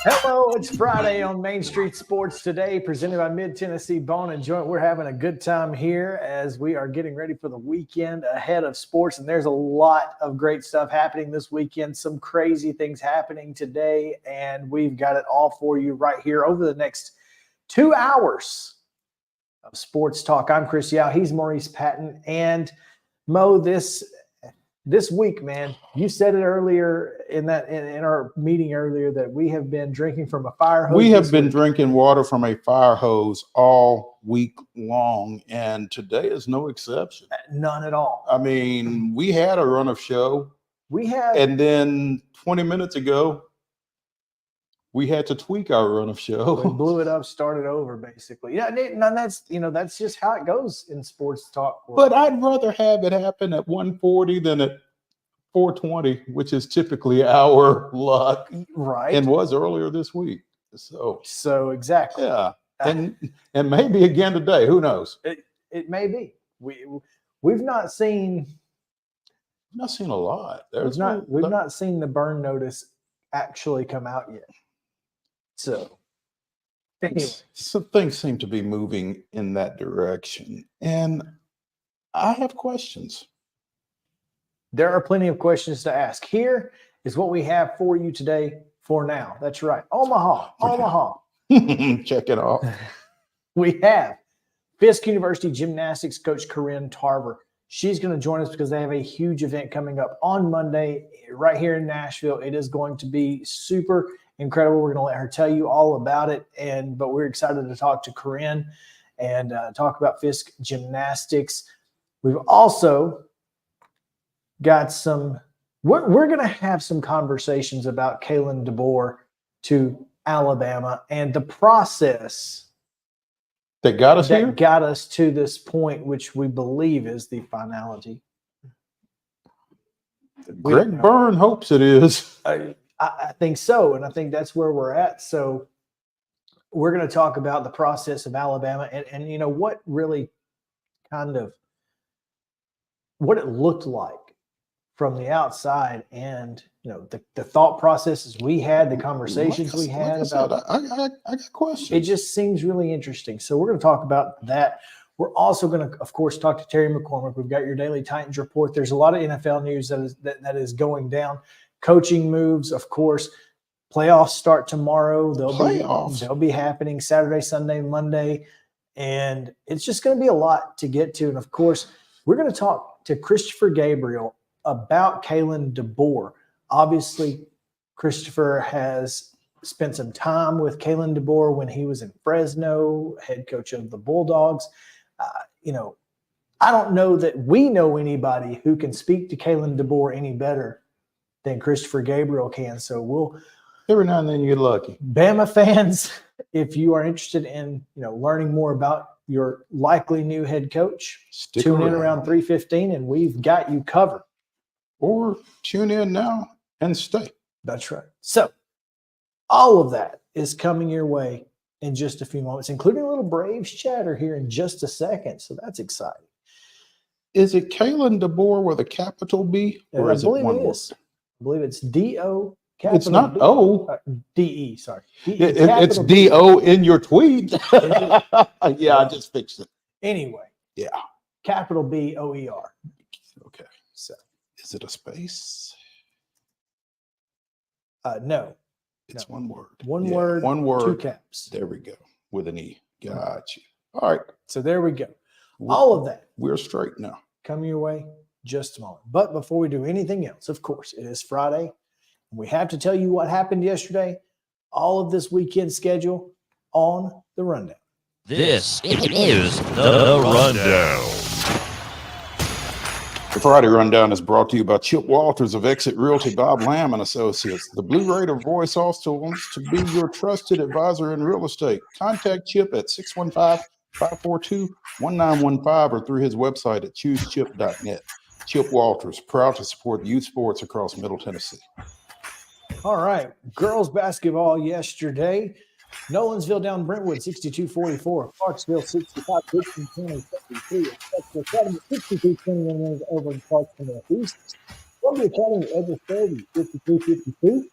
Hello, it's Friday on Main Street Sports Today, presented by Mid-Tennessee Bone and Joint. We're having a good time here as we are getting ready for the weekend ahead of sports, and there's a lot of great stuff happening this weekend, some crazy things happening today, and we've got it all for you right here over the next 2 hours of sports talk. I'm Chris Yao, he's Maurice Patton, and Mo, this week, man, you said it earlier in our meeting earlier that we have been drinking from a fire hose. We have been drinking water from a fire hose all week long, and today is no exception. None at all. I mean, we had a run of show. And then 20 minutes ago, we had to tweak our run of show. We blew it up, started over, basically. Yeah, and that's just how it goes in sports talk world. But I'd rather have it happen at 1:40 than at 4:20, which is typically our luck, right? And was earlier this week. So exactly. Yeah, and maybe again today. Who knows? It may be. We've not seen. Not seen a lot. We've not seen the burn notice actually come out yet. So, anyway. Some things seem to be moving in that direction, and I have questions. There are plenty of questions to ask. Here is what we have for you today for now. That's right. Omaha. Check it off. We have FISK University gymnastics coach CORRINNE Tarver. She's going to join us because they have a huge event coming up on Monday right here in Nashville. It is going to be super incredible. We're going to let her tell you all about it. But we're excited to talk to CORRINNE and talk about FISK gymnastics. We've also got we're going to have some conversations about Kalen DeBoer to Alabama and the process that got us to this point, which we believe is the finality. Greg Byrne hopes it is. I think so, and I think that's where we're at. So we're going to talk about the process of Alabama and you know what really kind of what it looked like from the outside, and you know the thought processes we had, the conversations we had about. I got questions. It just seems really interesting. So we're going to talk about that. We're also going to, of course, talk to Terry McCormick. We've got your daily Titans report. There's a lot of NFL news that is going down. Coaching moves, of course. Playoffs start tomorrow. They'll be happening Saturday, Sunday, Monday, and it's just going to be a lot to get to. And of course, we're going to talk to Christopher Gabriel about Kalen DeBoer. Obviously, Christopher has spent some time with Kalen DeBoer when he was in Fresno, head coach of the Bulldogs. I don't know that we know anybody who can speak to Kalen DeBoer any better than Christopher Gabriel can. So every now and then you get lucky. Bama fans, if you are interested in learning more about your likely new head coach, tune in around 3:15 and we've got you covered. Or tune in now and stay. That's right. So all of that is coming your way in just a few moments, including a little Braves chatter here in just a second. So that's exciting. Is it Kalen DeBoer with a capital B? Or is it one word? I believe it's D-O. It's not O. D-E, sorry. It's D-O in your tweet. Yeah, I just fixed it. Anyway. Yeah. Capital B-O-E-R. Okay. So is it a space? No. It's one word. One word. 2 caps. There we go. With an E. Gotcha. All right. So there we go. All of that. We're straight now. Coming your way just a moment. But before we do anything else, of course, it is Friday. And we have to tell you what happened yesterday. All of this weekend schedule on the rundown. This is the rundown. The Friday Rundown is brought to you by Chip Walters of Exit Realty, Bob Lamb and Associates. The Blue Raider voice also wants to be your trusted advisor in real estate. Contact Chip at 615-542-1915 or through his website at choosechip.net. Chip Walters, proud to support youth sports across Middle Tennessee. All right. Girls basketball yesterday. Nolensville down Brentwood 62-44. Clarksville 65, 15-20-73. Academy 62-21 over in Clarksville Northeast. Columbia Academy Edgewood 30, 53-52.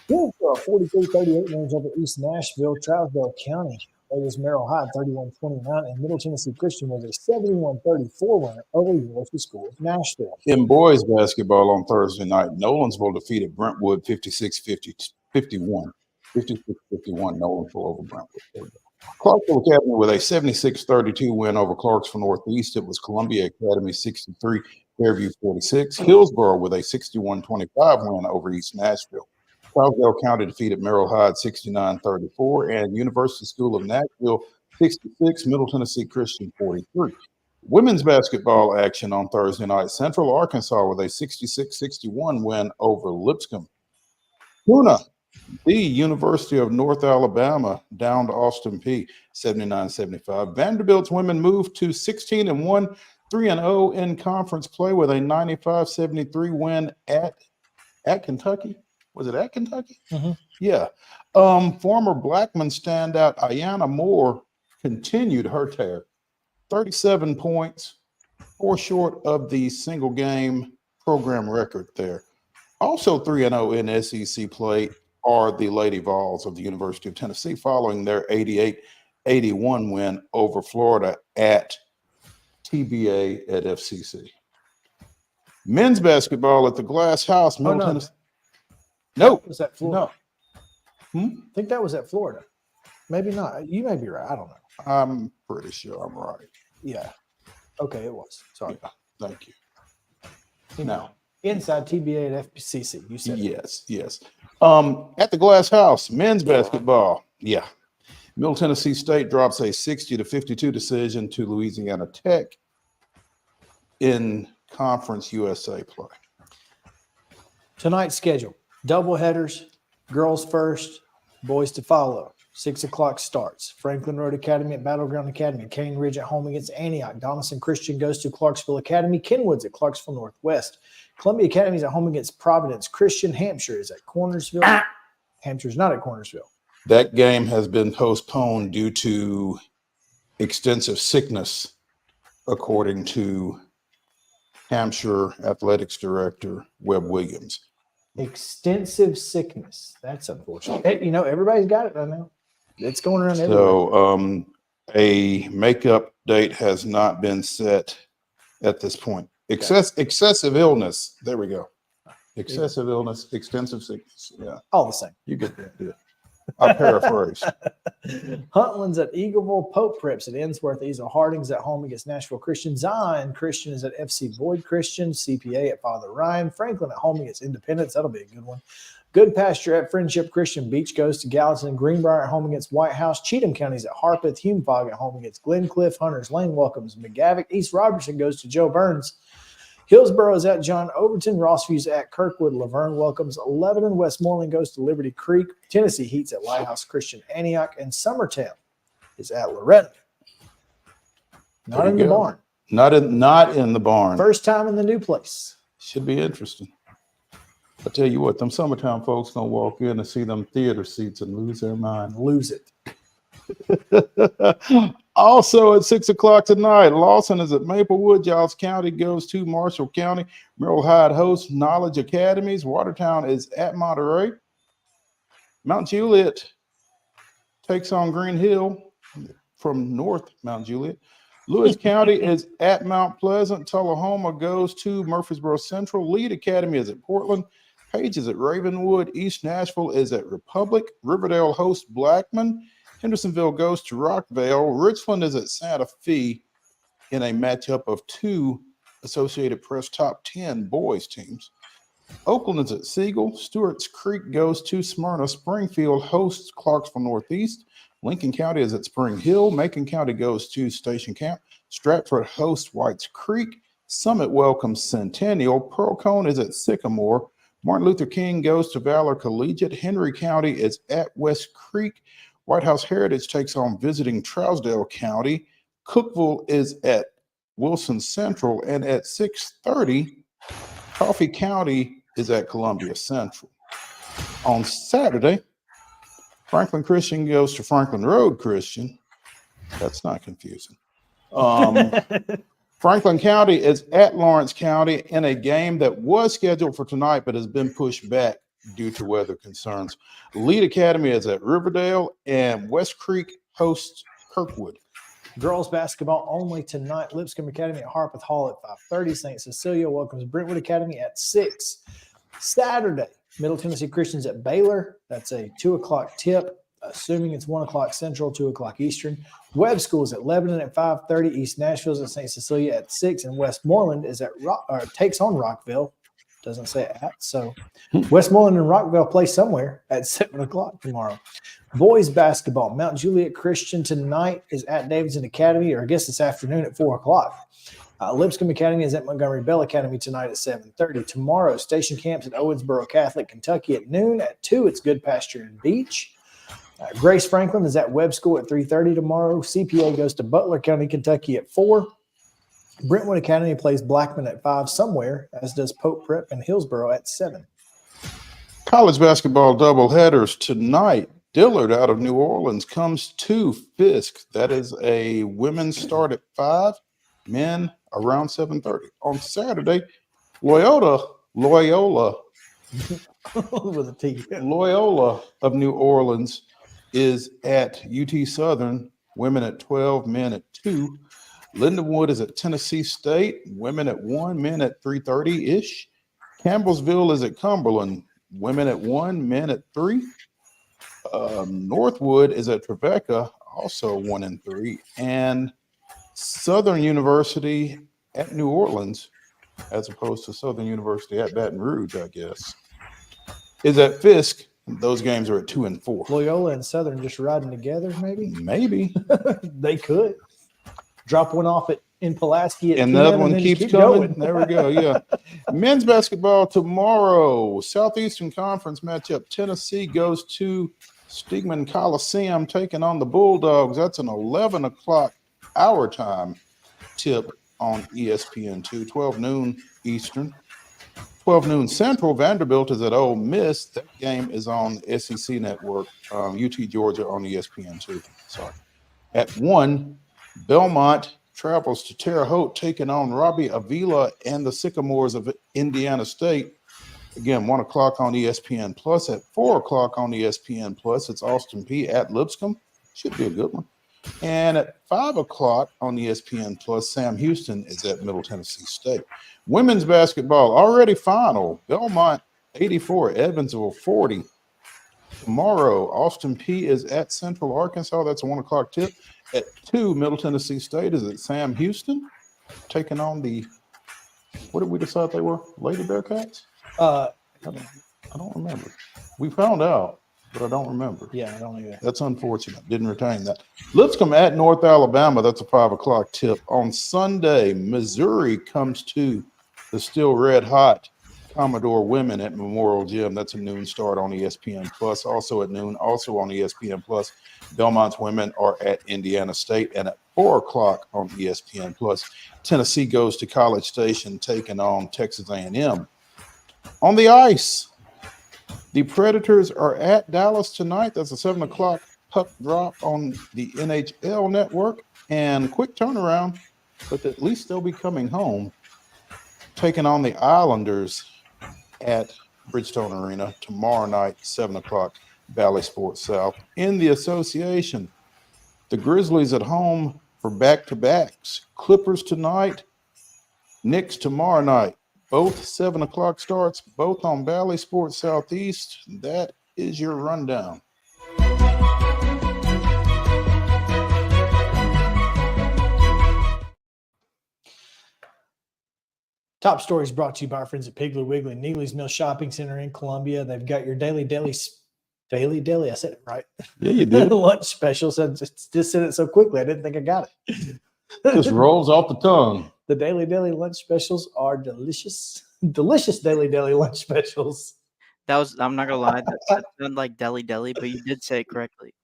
Hillsborough 43-38 wins over East Nashville. Trousdale County was Merrill High 31-29, and Middle Tennessee Christian was a 71-34 winner over the University School of Nashville. In boys basketball on Thursday night, Nolensville defeated Brentwood 56-51. 56-51, Nolensville over Brentwood. Clarksville Academy with a 76-32 win over Clarksville Northeast. It was Columbia Academy 63, Fairview 46. Hillsborough with a 61-25 win over East Nashville. Trousdale County defeated Merrill Hyde 69-34, and University School of Nashville 66, Middle Tennessee Christian 43. Women's basketball action on Thursday night. Central Arkansas with a 66-61 win over Lipscomb. Puna, the University of North Alabama, down to Austin Peay 79-75. Vanderbilt's women moved to 16-1, 3-0 in conference play with a 95-73 win at Kentucky. Was it at Kentucky? Mm-hmm. Yeah. Former Blackman standout Ayanna Moore continued her tear. 37 points, 4 short of the single game program record there. Also 3-0 in SEC play are the Lady Vols of the University of Tennessee following their 88-81 win over Florida at TBA at FCC. Men's basketball at the Glass House, Middle Tennessee. No. Was that Florida? No. I think that was at Florida. Maybe not. You may be right. I don't know. I'm pretty sure I'm right. Yeah. Okay, it was. Sorry. Yeah, thank you. No. Inside TBA at FCC. You said yes, yes. At the Glass House, men's basketball. Yeah. Middle Tennessee State drops a 60-52 decision to Louisiana Tech in Conference USA play. Tonight's schedule. Double headers, girls first, boys to follow. 6 o'clock starts. Franklin Road Academy at Battleground Academy. Cane Ridge at home against Antioch. Donaldson Christian goes to Clarksville Academy. Kenwood's at Clarksville Northwest. Columbia Academy is at home against Providence Christian. Hampshire is at Cornersville. Hampshire's not at Cornersville. That game has been postponed due to extensive sickness, according to Hampshire Athletics Director Webb Williams. Extensive sickness. That's unfortunate. Hey, everybody's got it right now. It's going around everywhere. So a makeup date has not been set at this point. Excessive illness. There we go. Excessive illness, extensive sickness. Yeah. All the same. You get that. Yeah. I paraphrase. Huntland's at Eagleville. Pope Preps at Ensworth. Easel Harding's at home against Nashville Christian. Zion Christian is at FC Boyd Christian. CPA at Father Ryan. Franklin at home against Independence. That'll be a good one. Good Pasture at Friendship Christian Beach goes to Gallatin. Greenbrier at home against White House. Cheatham County's at Harpeth. Hume-Fogg at home against Glencliff. Hunters Lane welcomes McGavick. East Robertson goes to Joe Burns. Hillsboro is at John Overton. Rossview's at Kirkwood. Laverne welcomes Lebanon. Westmoreland goes to Liberty Creek. Tennessee Heat's at Lighthouse Christian Antioch. And Summertown is at Loretta. Not in the barn. Not in the barn. First time in the new place. Should be interesting. I tell you what, them Summertown folks don't walk in and see them theater seats and lose their mind. Lose it. Also at 6 o'clock tonight, Lawson is at Maplewood. Giles County goes to Marshall County. Merrill Hyde hosts Knowledge Academies. Watertown is at Monterey. Mount Juliet takes on Green Hill from North Mount Juliet. Lewis County is at Mount Pleasant. Tullahoma goes to Murfreesboro Central. Lead Academy is at Portland. Page is at Ravenwood. East Nashville is at Republic. Riverdale hosts Blackman. Hendersonville goes to Rockvale. Richland is at Santa Fe in a matchup of two Associated Press top 10 boys teams. Oakland is at Siegel. Stewart's Creek goes to Smyrna. Springfield hosts Clarksville Northeast. Lincoln County is at Spring Hill. Macon County goes to Station Camp. Stratford hosts Whites Creek. Summit welcomes Centennial. Pearl-Cohn is at Sycamore. Martin Luther King goes to Valor Collegiate. Henry County is at West Creek. White House Heritage takes on visiting Trousdale County. Cookeville is at Wilson Central. And at 6:30, Coffee County is at Columbia Central. On Saturday, Franklin Christian goes to Franklin Road Christian. That's not confusing. Franklin County is at Lawrence County in a game that was scheduled for tonight but has been pushed back due to weather concerns. Lead Academy is at Riverdale, and West Creek hosts Kirkwood. Girls basketball only tonight. Lipscomb Academy at Harpeth Hall at 5:30. St. Cecilia welcomes Brentwood Academy at 6. Saturday, Middle Tennessee Christians at Baylor. That's a 2 o'clock tip, assuming it's 1 o'clock Central, 2 o'clock Eastern. Webb School is at Lebanon at 5:30. East Nashville is at St. Cecilia at 6. And Westmoreland is at takes on Rockville. Doesn't say at. So Westmoreland and Rockville play somewhere at 7 o'clock tomorrow. Boys basketball. Mount Juliet Christian tonight is at Davidson Academy, or I guess this afternoon at 4 o'clock. Lipscomb Academy is at Montgomery Bell Academy tonight at 7:30. Tomorrow, Station Camps at Owensboro Catholic, Kentucky at noon. At 2, it's Good Pasture and Beach. Grace Franklin is at Webb School at 3:30 tomorrow. CPA goes to Butler County, Kentucky at 4. Brentwood Academy plays Blackman at 5 somewhere, as does Pope Prep and Hillsboro at 7. College basketball doubleheaders tonight. Dillard out of New Orleans comes to Fisk. That is a women's start at 5, men around 7:30. On Saturday, Loyola With a T. Loyola of New Orleans is at UT Southern, women at 12, men at 2. Lindenwood is at Tennessee State, women at 1, men at 3:30-ish. Campbellsville is at Cumberland, women at 1, men at 3. Northwood is at Trevecca, also 1 and 3. And Southern University at New Orleans, as opposed to Southern University at Baton Rouge, I guess, is at Fisk. Those games are at 2 and 4. Loyola and Southern just riding together, maybe? Maybe. They could. Drop one off in Pulaski at and 10, the other one then keeps keep coming. going. There we go. Yeah. Men's basketball tomorrow. Southeastern Conference matchup. Tennessee goes to Steigman Coliseum taking on the Bulldogs. That's an 11 o'clock our time tip on ESPN2, 12 noon Eastern. 12 noon Central. Vanderbilt is at Ole Miss. That game is on SEC Network. UT Georgia on ESPN2. Sorry. At 1, Belmont travels to Terre Haute, taking on Robbie Avila and the Sycamores of Indiana State. Again, 1 o'clock on ESPN Plus. At 4 o'clock on ESPN Plus, it's Austin P at Lipscomb. Should be a good one. And at 5 o'clock on ESPN Plus, Sam Houston is at Middle Tennessee State. Women's basketball already final. Belmont 84, Evansville 40. Tomorrow, Austin P is at Central Arkansas. That's a 1 o'clock tip. At 2, Middle Tennessee State is at Sam Houston, taking on the, what did we decide they were? Lady Bearcats? I don't remember. We found out, but I don't remember. Yeah, I don't either. That's unfortunate. Didn't retain that. Lipscomb at North Alabama. That's a 5 o'clock tip. On Sunday, Missouri comes to the still red hot Commodore women at Memorial Gym. That's a noon start on ESPN Plus. Also at noon, also on ESPN Plus. Belmont's women are at Indiana State, and at 4 o'clock on ESPN Plus, Tennessee goes to College Station, taking on Texas A&M. On the ice, the Predators are at Dallas tonight. That's a 7 o'clock puck drop on the NHL network. And quick turnaround, but at least they'll be coming home, taking on the Islanders at Bridgestone Arena tomorrow night, 7 o'clock, Valley Sports South. In the association, the Grizzlies at home for back-to-backs. Clippers tonight, Knicks tomorrow night. Both 7 o'clock starts, both on Valley Sports Southeast. That is your rundown. Top stories brought to you by our friends at Piggly Wiggly, Neely's Mill Shopping Center in Columbia. They've got your daily deli. I said it right. Yeah, you did. Lunch specials. I just said it so quickly. I didn't think I got it. Just rolls off the tongue. The daily deli lunch specials are delicious. Delicious daily deli lunch specials. That was, I'm not gonna lie, that sounded like deli, but you did say it correctly.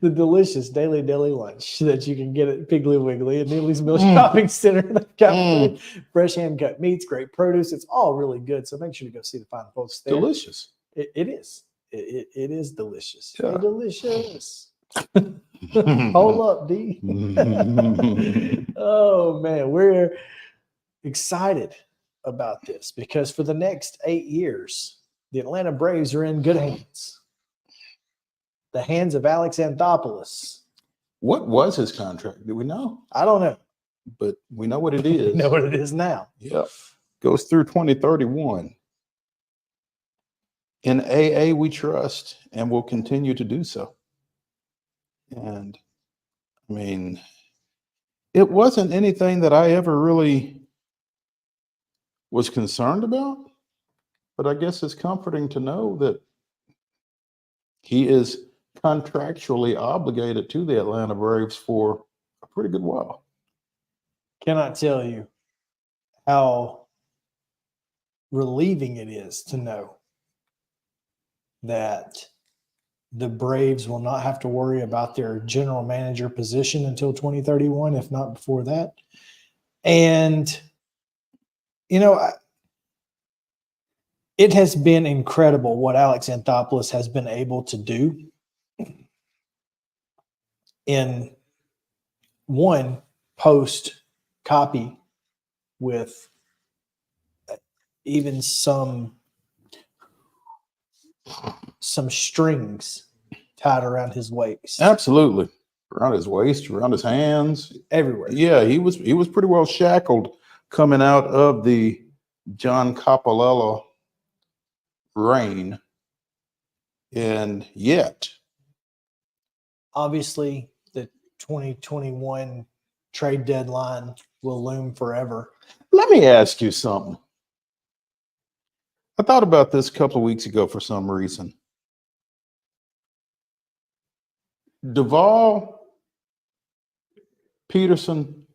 The delicious daily deli lunch that you can get at Piggly Wiggly and Neely's Mill Shopping Center. They've got fresh hand cut meats, great produce. It's all really good. So make sure to go see the fine folks there. Delicious. It is. It is delicious. Yeah. Delicious. Hold up, D. Oh man, we're excited about this because for the next 8 years, the Atlanta Braves are in good hands. The hands of Alex Anthopoulos. What was his contract? Do we know? I don't know. But we know what it is. Know what it is now. Yep. Goes through 2031. In AA, we trust and will continue to do so. And I mean, it wasn't anything that I ever really was concerned about, but I guess it's comforting to know that he is contractually obligated to the Atlanta Braves for a pretty good while. Cannot tell you how relieving it is to know that the Braves will not have to worry about their general manager position until 2031, if not before that. And, you know, it has been incredible what Alex Anthopoulos has been able to do in one post copy with even some strings tied around his waist. Absolutely. Around his waist, around his hands. Everywhere. Yeah, he was pretty well shackled coming out of the John Coppolella reign. And yet, obviously, the 2021 trade deadline will loom forever. let me ask you something. I thought about this a couple of weeks ago for some reason. Duvall, Peterson,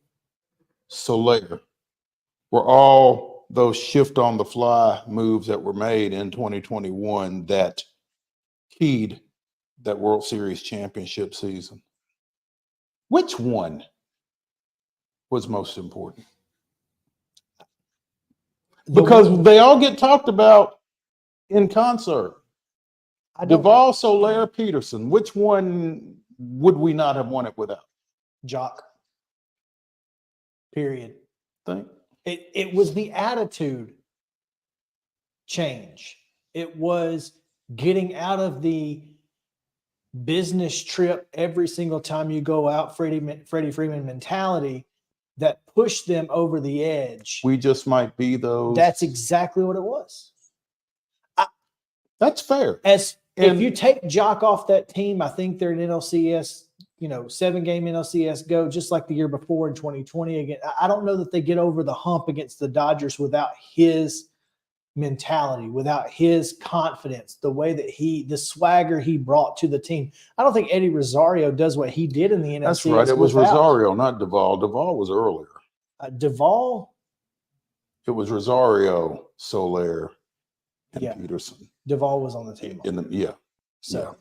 Soler were all those shift on the fly moves that were made in 2021 that keyed that World Series championship season. Which one was most important? Because they all get talked about in concert. Duvall, Soler, Peterson. Which one would we not have won it without? Jock. Period. Think. It was the attitude change. It was getting out of the business trip every single time you go out, Freddie Freeman mentality that pushed them over the edge. We just might be those. That's exactly what it was. That's fair. If you take Jock off that team, I think they're an NLCS, 7-game NLCS go, just like the year before in 2020. Again, I don't know that they get over the hump against the Dodgers without his mentality, without his confidence, the way that the swagger he brought to the team, I don't think Eddie Rosario does what he did in the NLCS. That's right. It was Rosario, not Duvall. Duvall was earlier. Duvall. It was Rosario, Soler, and Peterson. Duvall was on the team.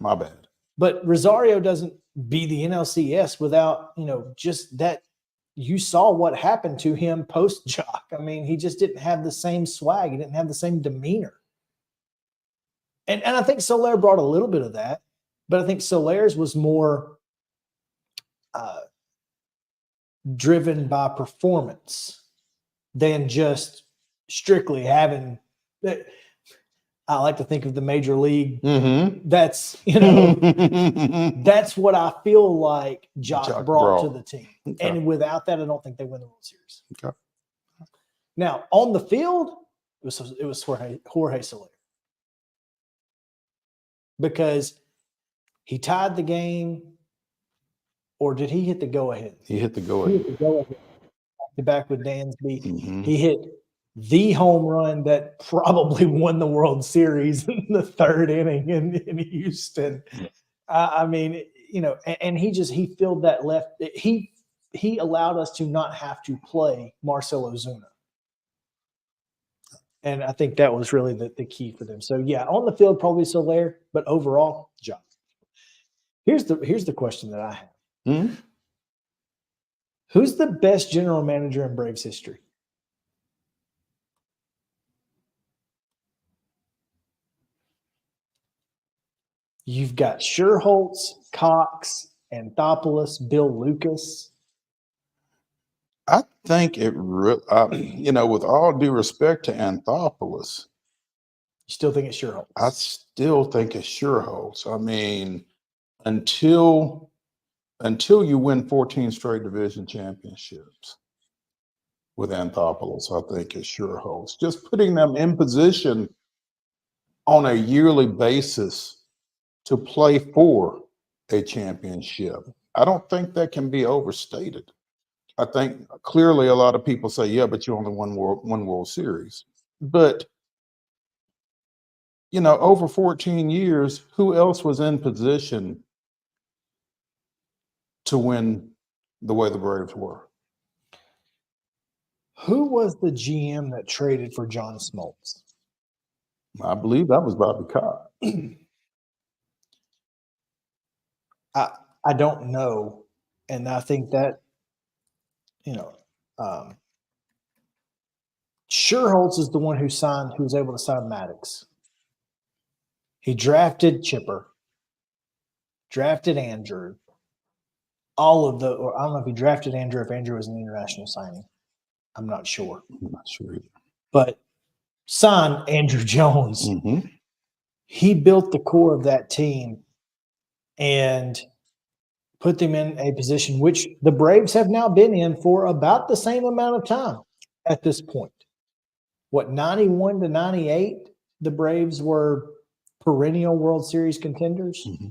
My bad. But Rosario doesn't be the NLCS without, just that. You saw what happened to him post-Jock. I mean, he just didn't have the same swag. He didn't have the same demeanor. And I think Soler brought a little bit of that, but I think Soler's was more driven by performance than just strictly having – I like to think of the major league. Mm-hmm. That's, that's what I feel like Jock brought to the team. Okay. And without that, I don't think they win the World Series. Okay. Now, on the field, it was Jorge Soler. Because he tied the game, or did he hit the go-ahead? He hit the go-ahead. Back with Dansby. Mm-hmm. He hit the home run that probably won the World Series in the third inning in Houston. I mean, and he filled that left. He allowed us to not have to play Marcell Ozuna. And I think that was really the key for them. So, yeah, on the field, probably Soler, but overall, Jock. Here's the question that I have. Mm-hmm. Who's the best general manager in Braves history? You've got Sherholtz, Cox, Anthopoulos, Bill Lucas. I think with all due respect to Anthopoulos, you still think it's Sherholtz? I still think it's Sherholtz. I mean, until you win 14 straight division championships with Anthopoulos, I think it's Sherholtz. Just putting them in position on a yearly basis to play for a championship. I don't think that can be overstated. I think clearly a lot of people say, yeah, but you only won one World Series. But, over 14 years, who else was in position to win the way the Braves were? Who was the GM that traded for John Smoltz? I believe that was Bobby Cox. I don't know. And I think that, Sherholtz is the one who was able to sign Maddox. He drafted Chipper, drafted Andrew. I don't know if he drafted Andrew, if Andrew was an international signing. I'm not sure. I'm not sure either. But signed Andrew Jones. Mm-hmm. He built the core of that team and put them in a position which the Braves have now been in for about the same amount of time at this point. 91 to 98, the Braves were perennial World Series contenders. Mm-hmm.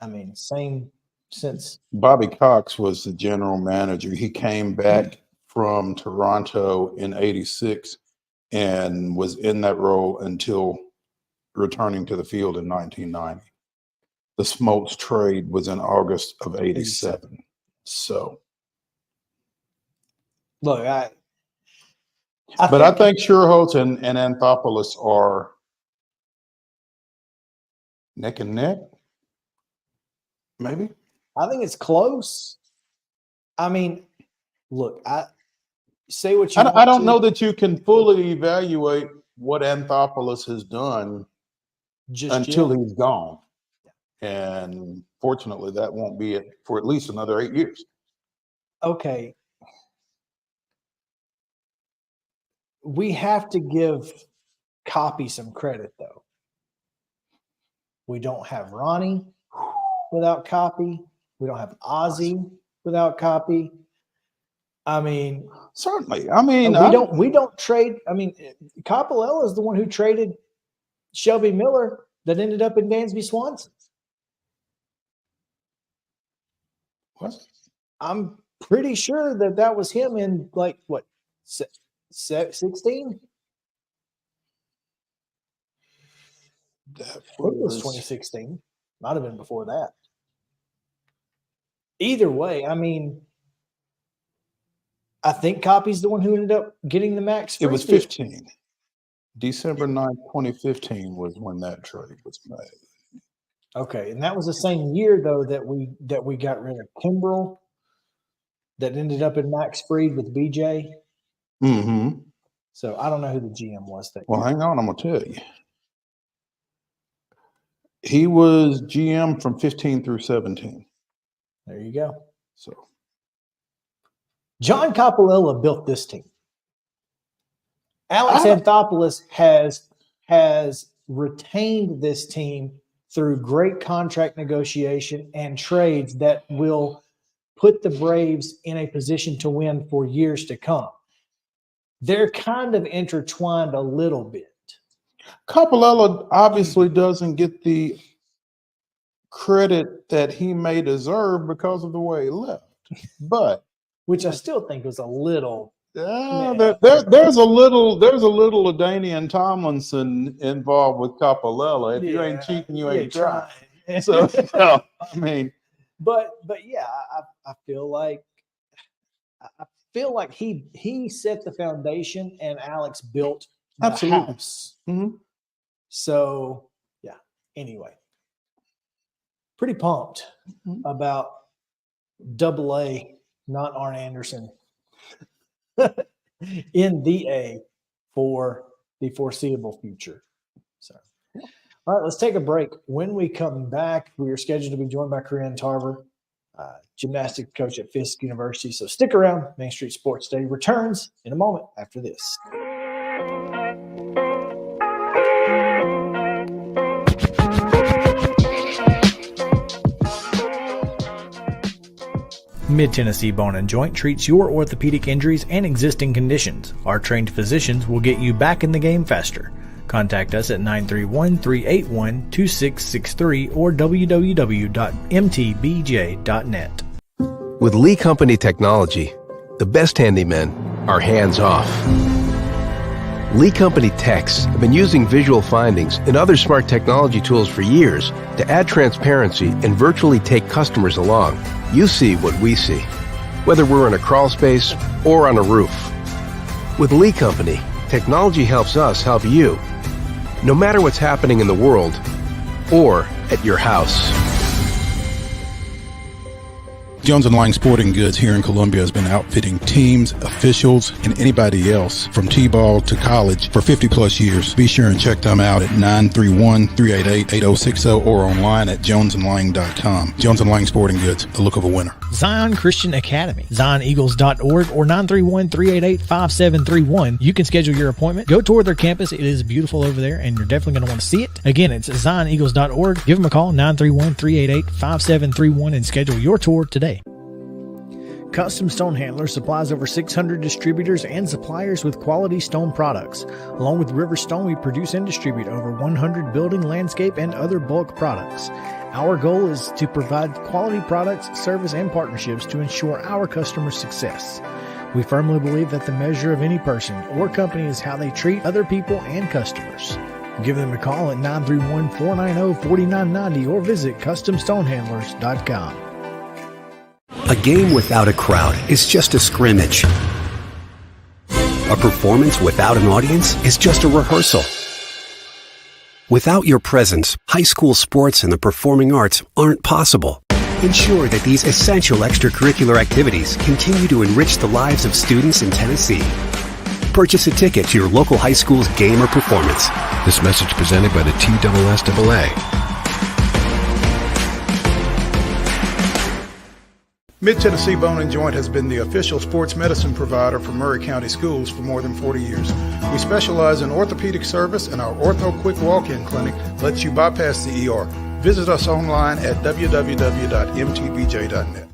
I mean, same since. Bobby Cox was the general manager. He came back from Toronto in '86 and was in that role until returning to the field in 1990. The Smoltz trade was in August of '87. So, look, I think Sherholtz and Anthopoulos are neck and neck. Maybe. I think it's close. I mean, look, I say what you. I don't know that you can fully evaluate what Anthopoulos has done until he's gone. And fortunately, that won't be it for at least another 8 years. Okay. We have to give Copy some credit, though. We don't have Ronnie without Copy. We don't have Ozzy without Copy. I mean, certainly. I mean, we don't trade. I mean, Coppolella is the one who traded Shelby Miller that ended up in Dansby Swanson. What? I'm pretty sure that was him in 16. I think it was 2016. Might have been before that. Either way, I mean, I think Copy's the one who ended up getting the max. It was 15. December 9th, 2015 was when that trade was made. Okay, and that was the same year though that we got rid of Kimbrel. That ended up in Max Fried with BJ. Mm-hmm. So I don't know who the GM was that Well, year. hang on, I'm gonna tell you. He was GM from 15 through 17. There you go. So John Coppolella built this team. Alex Anthopoulos has retained this team through great contract negotiation and trades that will put the Braves in a position to win for years to come. They're kind of intertwined a little bit. Coppolella obviously doesn't get the credit that he may deserve because of the way he left, but Which I still think was a little. there's a little LaDainian Tomlinson involved with Coppolella. If you ain't cheating, you ain't trying. So I mean, but yeah, I feel like he set the foundation and Alex built the house. Mm-hmm. So yeah. Anyway, pretty pumped about AA, not Arn Anderson, in the A for the foreseeable future. So, all right, let's take a break. When we come back, we are scheduled to be joined by CORRINNE Tarver, gymnastics coach at Fisk University. So stick around. Main Street Sports Day returns in a moment after this. Mid-Tennessee Bone and Joint treats your orthopedic injuries and existing conditions. Our trained physicians will get you back in the game faster. Contact us at 931-381-2663 or www.mtbj.net. With Lee Company technology, the best handymen are hands-off. Lee Company techs have been using visual findings and other smart technology tools for years to add transparency and virtually take customers along. You see what we see, whether we're in a crawl space or on a roof. With Lee Company, technology helps us help you, no matter what's happening in the world or at your house. Jones & Lang Sporting Goods here in Columbia has been outfitting teams, officials, and anybody else from T-ball to college for 50 plus years. Be sure and check them out at 931-388-8060 or online at jonesandlang.com. Jones & Lang Sporting Goods, the look of a winner. Zion Christian Academy, zioneagles.org or 931-388-5731. You can schedule your appointment. Go tour their campus. It is beautiful over there, and you're definitely going to want to see it. Again, it's zioneagles.org. Give them a call, 931-388-5731, and schedule your tour today. Custom Stone Handler supplies over 600 distributors and suppliers with quality stone products. Along with River Stone, we produce and distribute over 100 building, landscape, and other bulk products. Our goal is to provide quality products, service, and partnerships to ensure our customers' success. We firmly believe that the measure of any person or company is how they treat other people and customers. Give them a call at 931-490-4990 or visit CustomStonehandlers.com. A game without a crowd is just a scrimmage. A performance without an audience is just a rehearsal. Without your presence, high school sports and the performing arts aren't possible. Ensure that these essential extracurricular activities continue to enrich the lives of students in Tennessee. Purchase a ticket to your local high school's game or performance. This message presented by the TSSAA. Mid-Tennessee Bone & Joint has been the official sports medicine provider for Murray County Schools for more than 40 years. We specialize in orthopedic service, and our Ortho Quick Walk-In Clinic lets you bypass the ER. Visit us online at www.mtbj.net.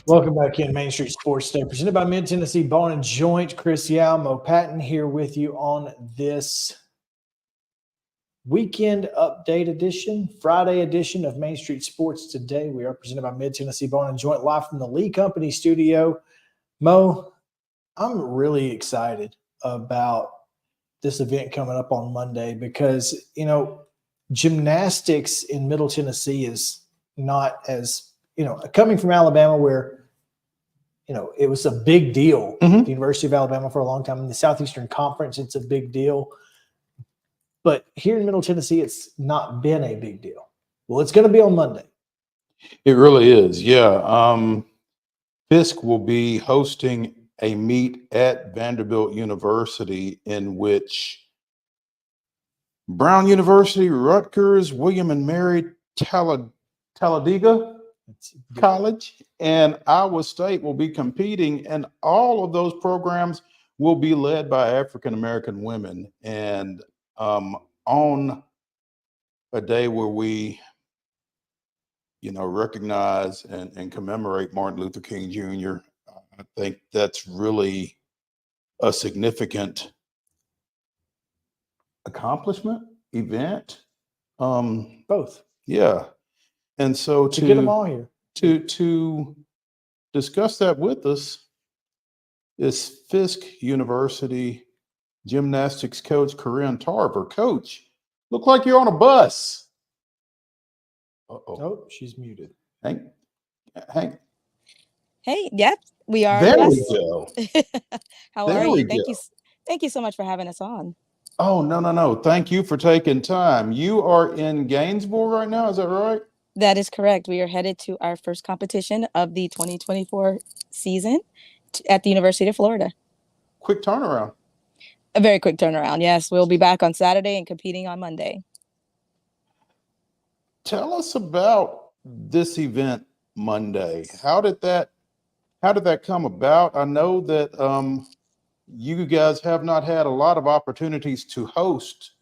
Welcome back in Main Street Sports Day, presented by Mid-Tennessee Bone and Joint. Chris Yao, Mo Patton here with you on this weekend update edition, Friday edition of Main Street Sports Today. We are presented by Mid-Tennessee Bone and Joint, live from the Lee Company studio. Mo, I'm really excited about this event coming up on Monday because, gymnastics in Middle Tennessee is not as, coming from Alabama where, it was a big deal. Mhm. The University of Alabama for a long time. In the Southeastern Conference, it's a big deal. But here in Middle Tennessee, it's not been a big deal. Well, it's going to be on Monday. It really is. Yeah. FISK will be hosting a meet at Vanderbilt University in which Brown University, Rutgers, William and Mary, Talladega College, and Iowa State will be competing, and all of those programs will be led by African-American women. And on a day where we, recognize and commemorate Martin Luther King Jr., I think that's really a significant accomplishment, event. Both. Yeah. And so to get them all here. To discuss that with us is Fisk University gymnastics coach Corinne Tarver. Coach, look like you're on a bus. Uh-oh. Oh, she's muted. Hang. Hey, yep, we are. There Yes. we go. How There are we you? go. Thank you so much for having us on. Oh, no. Thank you for taking time. You are in Gainesville right now, is that right? That is correct. We are headed to our first competition of the 2024 season at the University of Florida. Quick turnaround. A very quick turnaround. Yes, we'll be back on Saturday and competing on Monday. Tell us about this event Monday. How did that come about? I know that you guys have not had a lot of opportunities to host.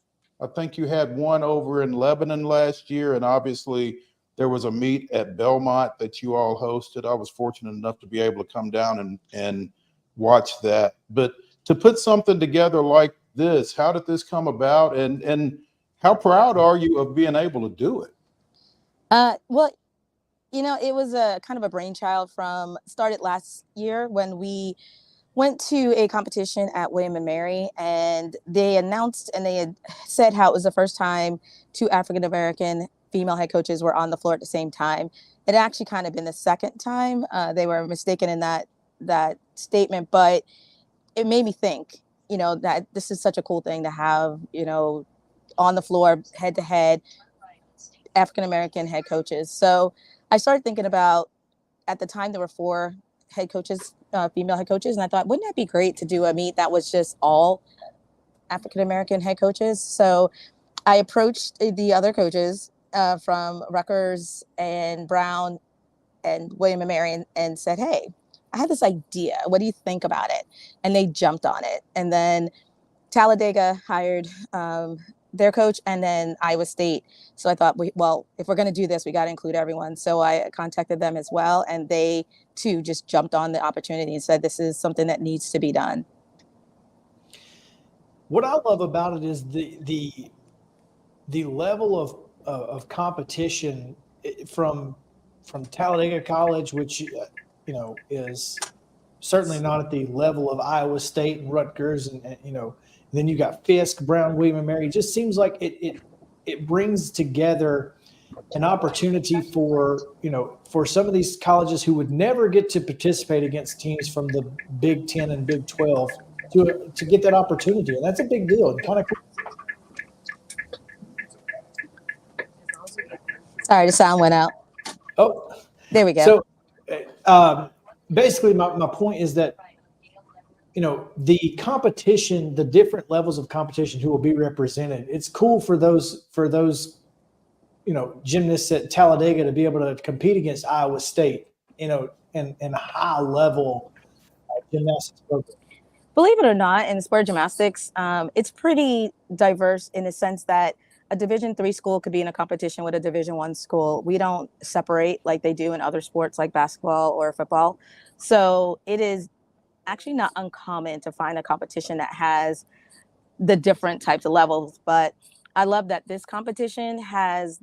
I think you had one over in Lebanon last year, and obviously there was a meet at Belmont that you all hosted. I was fortunate enough to be able to come down and watch that. But to put something together like this, how did this come about, and how proud are you of being able to do it? Well, it was a kind of a brainchild started last year when we went to a competition at William and Mary, and they announced and they had said how it was the first time two African-American female head coaches were on the floor at the same time. It had actually kind of been the second time. They were mistaken in that statement, but it made me think, that this is such a cool thing to have, on the floor, head to head, African-American head coaches. So I started thinking about, at the time there were 4 head coaches, female head coaches. And I thought, wouldn't that be great to do a meet that was just all African-American head coaches? So I approached the other coaches from Rutgers and Brown and William and Mary and said, hey, I have this idea. What do you think about it? And they jumped on it. And then Talladega hired their coach, and then Iowa State. So I thought, if we're going to do this, we got to include everyone. So I contacted them as well, and they too just jumped on the opportunity and said, this is something that needs to be done. What I love about it is the level of competition from Talladega College, which is certainly not at the level of Iowa State and Rutgers, and then you got Fisk, Brown, William and Mary. It just seems like it brings together an opportunity for some of these colleges who would never get to participate against teams from the Big 10 and Big 12 to get that opportunity, and that's a big deal. And kind of Sorry, the sound went out. Oh, there we go. So basically my point is that, the competition, the different levels of competition who will be represented, it's cool for those gymnasts at Talladega to be able to compete against Iowa State, in a high level gymnastics program. Believe it or not, in sport gymnastics, it's pretty diverse in the sense that a Division III school could be in a competition with a Division I school. We don't separate like they do in other sports like basketball or football. So it is actually not uncommon to find a competition that has the different types of levels. But I love that this competition has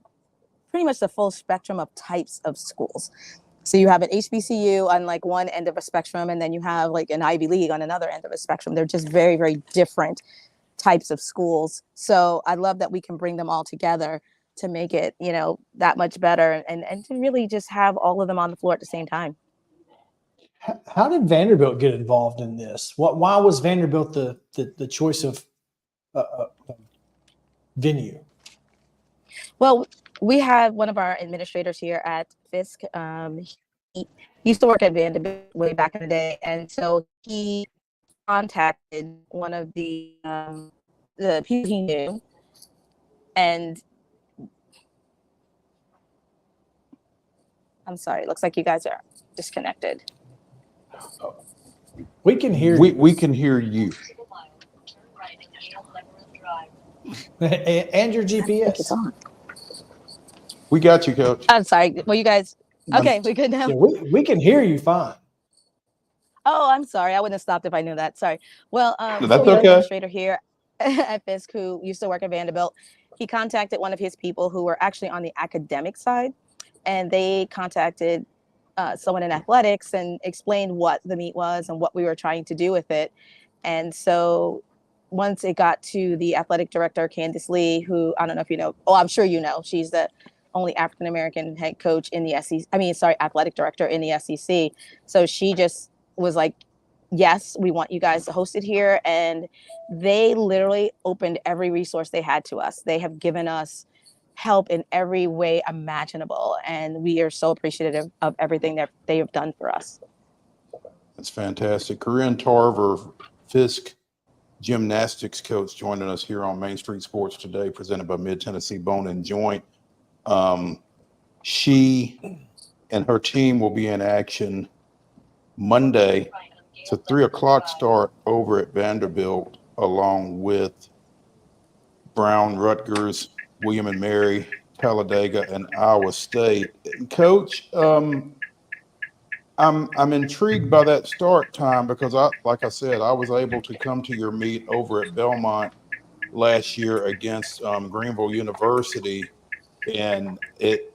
pretty much the full spectrum of types of schools. So you have an HBCU on like one end of a spectrum, and then you have like an Ivy League on another end of a spectrum. They're just very, very different types of schools. So I love that we can bring them all together to make it, you know, that much better, and to really just have all of them on the floor at the same time. How did Vanderbilt get involved in this? Why was Vanderbilt the choice of venue? Well, we have one of our administrators here at FISK. He used to work at Vanderbilt way back in the day, and so he contacted one of the people he knew, and I'm sorry, it looks like you guys are disconnected. We can hear you. We can hear you. And your I think it's GPS. on. We got you, Coach. I'm sorry. Well, you guys, okay, we good now? Yeah, we can hear you fine. Oh, I'm sorry. I wouldn't have stopped if I knew that. Sorry. Well, That's so we have an okay. administrator here at FISK who used to work at Vanderbilt. He contacted one of his people who were actually on the academic side, and they contacted someone in athletics and explained what the meet was and what we were trying to do with it. And so once it got to the athletic director, Candace Lee, who I don't know if you know, oh, I'm sure you know, she's the only African-American head coach in the SEC. Athletic director in the SEC. So she just was like, yes, we want you guys to host it here. And they literally opened every resource they had to us. They have given us help in every way imaginable. And we are so appreciative of everything that they have done for us. That's fantastic. Corinne Tarver, FISK gymnastics coach, joining us here on Main Street Sports today, presented by Mid-Tennessee Bone and Joint. She and her team will be in action Monday. It's a 3 o'clock start over at Vanderbilt, along with Brown, Rutgers, William and Mary, Talladega, and Iowa State. Coach, I'm intrigued by that start time because like I said, I was able to come to your meet over at Belmont last year against Greenville University, and it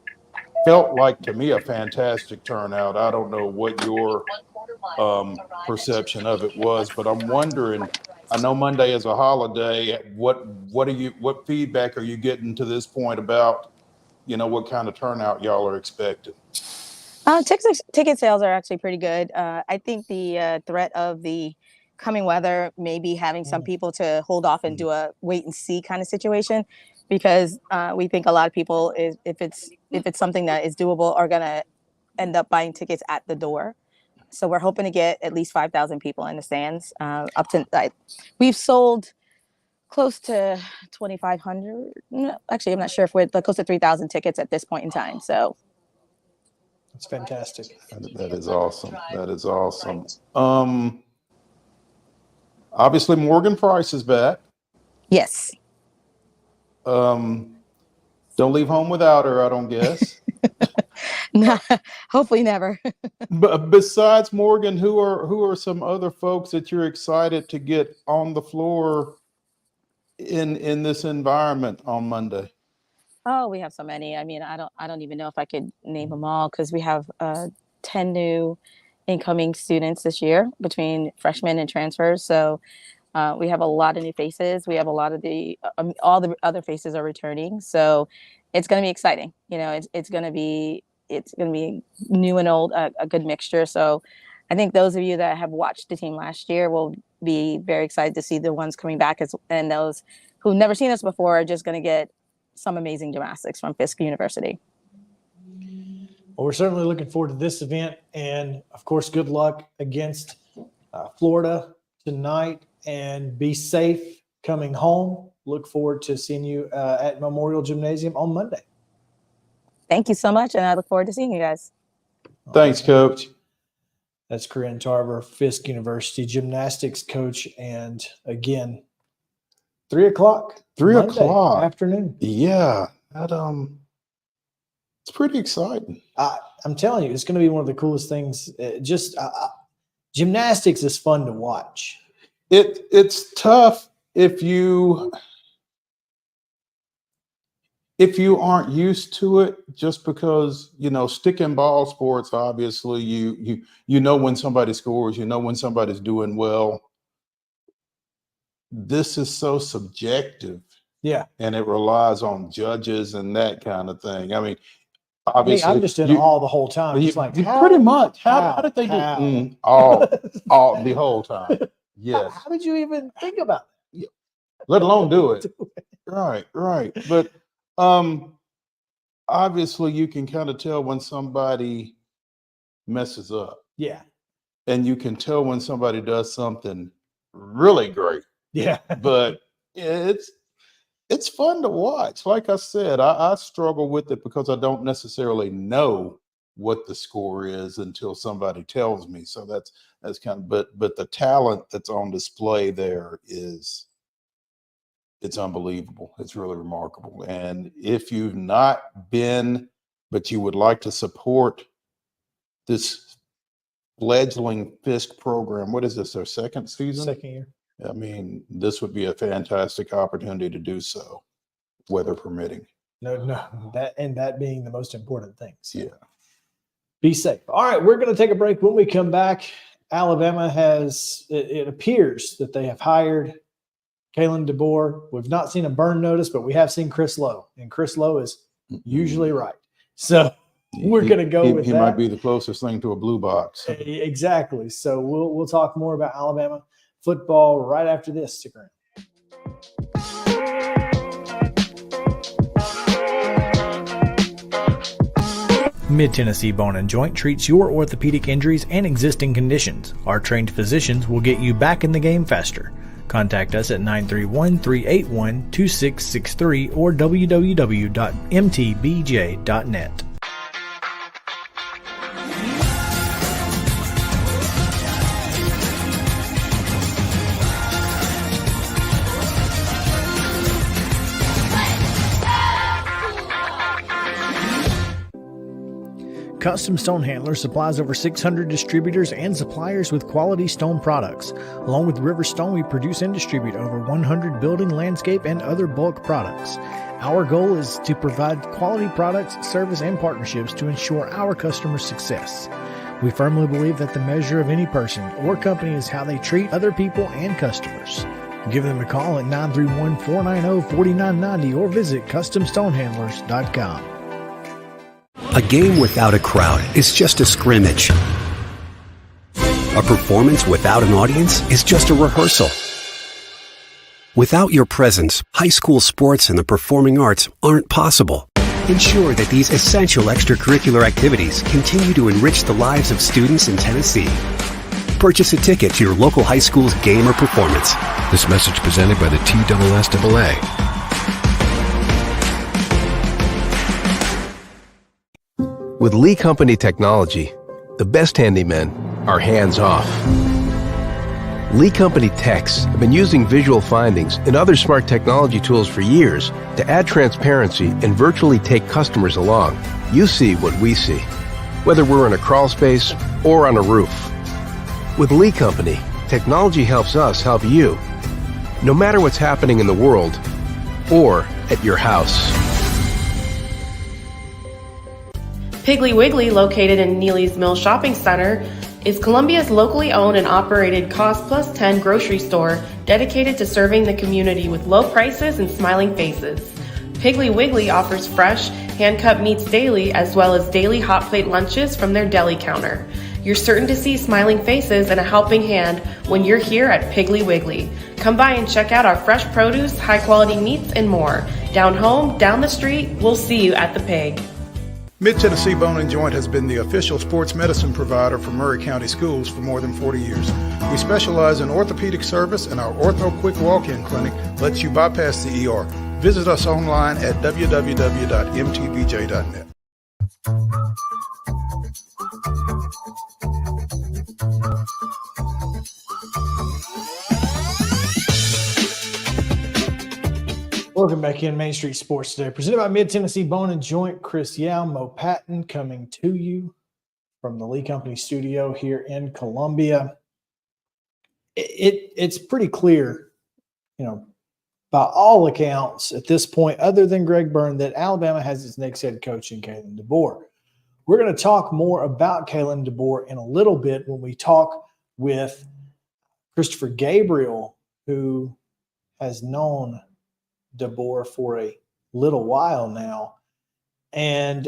felt like to me a fantastic turnout. I don't know what your perception of it was, but I'm wondering, I know Monday is a holiday. What feedback are you getting to this point about, what kind of turnout y'all are expecting? Ticket sales are actually pretty good. I think the threat of the coming weather may be having some people to hold off and do a wait and see kind of situation, because we think a lot of people, if it's something that is doable, are gonna end up buying tickets at the door. So we're hoping to get at least 5,000 people in the stands. We've sold close to 2,500. No, actually, I'm not sure if we're close to 3,000 tickets at this point in time. So that's fantastic. That is awesome. That is awesome. Obviously, Morgan Price is back. yes. Don't leave home without her, I don't guess. No, hopefully never. But besides Morgan, who are some other folks that you're excited to get on the floor in this environment on Monday? Oh, we have so many. I mean, I don't even know if I could name them all, because we have 10 new incoming students this year between freshmen and transfers. So we have a lot of new faces. We have a lot of all the other faces are returning. So it's going to be exciting. It's going to be new and old, a good mixture. So I think those of you that have watched the team last year will be very excited to see the ones coming back, and those who've never seen us before are just going to get some amazing gymnastics from Fisk University. Well, we're certainly looking forward to this event, and of course, good luck against Florida tonight, and be safe coming home. Look forward to seeing you at Memorial Gymnasium on Monday. Thank you so much, and I look forward to seeing you guys. Thanks, Coach. That's Corinne Tarver, Fisk University gymnastics coach, and again, 3 o'clock. 3 o'clock afternoon. Yeah, that it's pretty exciting. I'm telling you, it's going to be one of the coolest things. Gymnastics is fun to watch. It's tough if you if you aren't used to it, just because, stick and ball sports, obviously you know when somebody scores, when somebody's doing well. This is so subjective. Yeah. And it relies on judges and that kind of thing. I mean, obviously, I'm just in awe the whole time. Just like, pretty much. How did they do all the whole time? Yes. How did you even think about it? Let alone do it. Right. But obviously, you can kind of tell when somebody messes up. Yeah. And you can tell when somebody does something really great. Yeah. But it's fun to watch. Like I said, I struggle with it because I don't necessarily know what the score is until somebody tells me. So that's kind of, but the talent that's on display there it's unbelievable. It's really remarkable. And if you've not been, but you would like to support this fledgling FISK program, what is this, their second season? Second year. I mean, this would be a fantastic opportunity to do so, weather permitting. No, that being the most important thing. So yeah. Be safe. All right, we're going to take a break. When we come back, Alabama it appears that they have hired Kalen DeBoer. We've not seen a burn notice, but we have seen Chris Lowe, and Chris Lowe is usually right. So we're going to go with that. He might be the closest thing to a blue box. Exactly. So we'll talk more about Alabama football right after this. Stick around. Mid-Tennessee Bone and Joint treats your orthopedic injuries and existing conditions. Our trained physicians will get you back in the game faster. Contact us at 931-381-2663 or www.mtbj.net. Custom Stone Handlers supplies over 600 distributors and suppliers with quality stone products. Along with River Stone, we produce and distribute over 100 building, landscape, and other bulk products. Our goal is to provide quality products, service, and partnerships to ensure our customers' success. We firmly believe that the measure of any person or company is how they treat other people and customers. Give them a call at 931-490-4990 or visit CustomStonehandlers.com. A game without a crowd is just a scrimmage. A performance without an audience is just a rehearsal. Without your presence, high school sports and the performing arts aren't possible. Ensure that these essential extracurricular activities continue to enrich the lives of students in Tennessee. Purchase a ticket to your local high school's game or performance. This message presented by the TSSAA. With Lee Company technology, the best handymen are hands-off. Lee Company techs have been using visual findings and other smart technology tools for years to add transparency and virtually take customers along. You see what we see, whether we're in a crawl space or on a roof. With Lee Company, technology helps us help you, no matter what's happening in the world or at your house. Piggly Wiggly, located in Neely's Mill Shopping Center, is Columbia's locally owned and operated Cost Plus 10 grocery store dedicated to serving the community with low prices and smiling faces. Piggly Wiggly offers fresh, hand-cut meats daily as well as daily hot plate lunches from their deli counter. You're certain to see smiling faces and a helping hand when you're here at Piggly Wiggly. Come by and check out our fresh produce, high-quality meats, and more. Down home, down the street, we'll see you at the Pig. Mid-Tennessee Bone and Joint has been the official sports medicine provider for Murray County Schools for more than 40 years. We specialize in orthopedic service, and our Ortho Quick Walk-In Clinic lets you bypass the ER. Visit us online at www.mtbj.net. Welcome back in Main Street Sports Today, presented by Mid-Tennessee Bone and Joint. Chris Yao, Mo Patton coming to you from the Lee Company studio here in Columbia. It's pretty clear, by by all accounts at this point, other than Greg Byrne, that Alabama has its next head coach in Kalen DeBoer. We're going to talk more about Kalen DeBoer in a little bit when we talk with Christopher Gabriel, who has known DeBoer for a little while now. And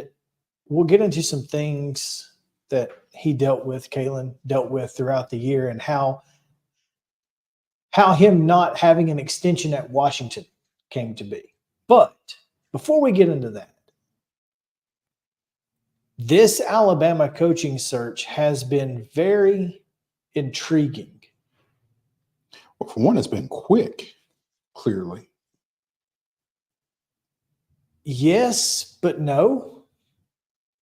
we'll get into some things that Kalen dealt with throughout the year, and how him not having an extension at Washington came to be. But before we get into that, this Alabama coaching search has been very intriguing. Well, for one, it's been quick, clearly. Yes, but no.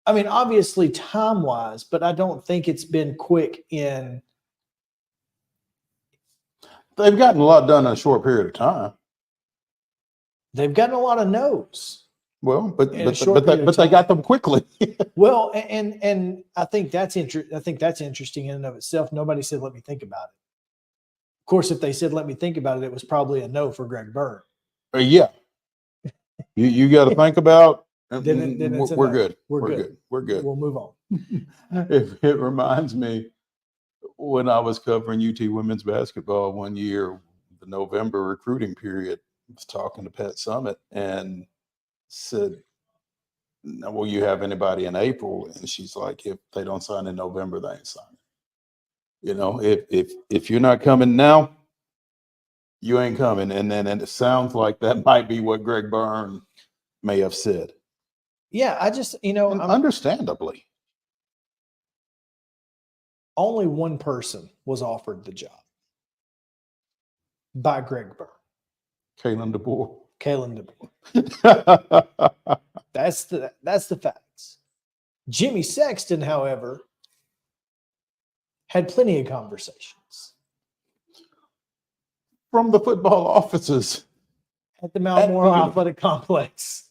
I mean, obviously time-wise, but I don't think it's been quick in. They've gotten a lot done in a short period of time. They've gotten a lot of no's. Well, but In a short period of they time. got them quickly. Well, and I think that's interesting in and of itself. Nobody said, "Let me think about it." Of course, if they said, "Let me think about it," it was probably a no for Greg Byrne. Yeah, you got to think about. Then it's a we're no. good. We're good. Good. We're good. We'll move on. It reminds me when I was covering UT women's basketball one year, the November recruiting period. I was talking to Pat Summitt and said, "Now, will you have anybody in April?" And she's like, "If they don't sign in November, they ain't signing." You know, if you're not coming now, you ain't coming. And it sounds like that might be what Greg Byrne may have said. Yeah, I just, And understandably. only one person was offered the job by Greg Byrne. Kalen DeBoer. Kalen DeBoer. That's the facts. Jimmy Sexton, however, had plenty of conversations From the football offices. at the Mount Moore Athletic Complex.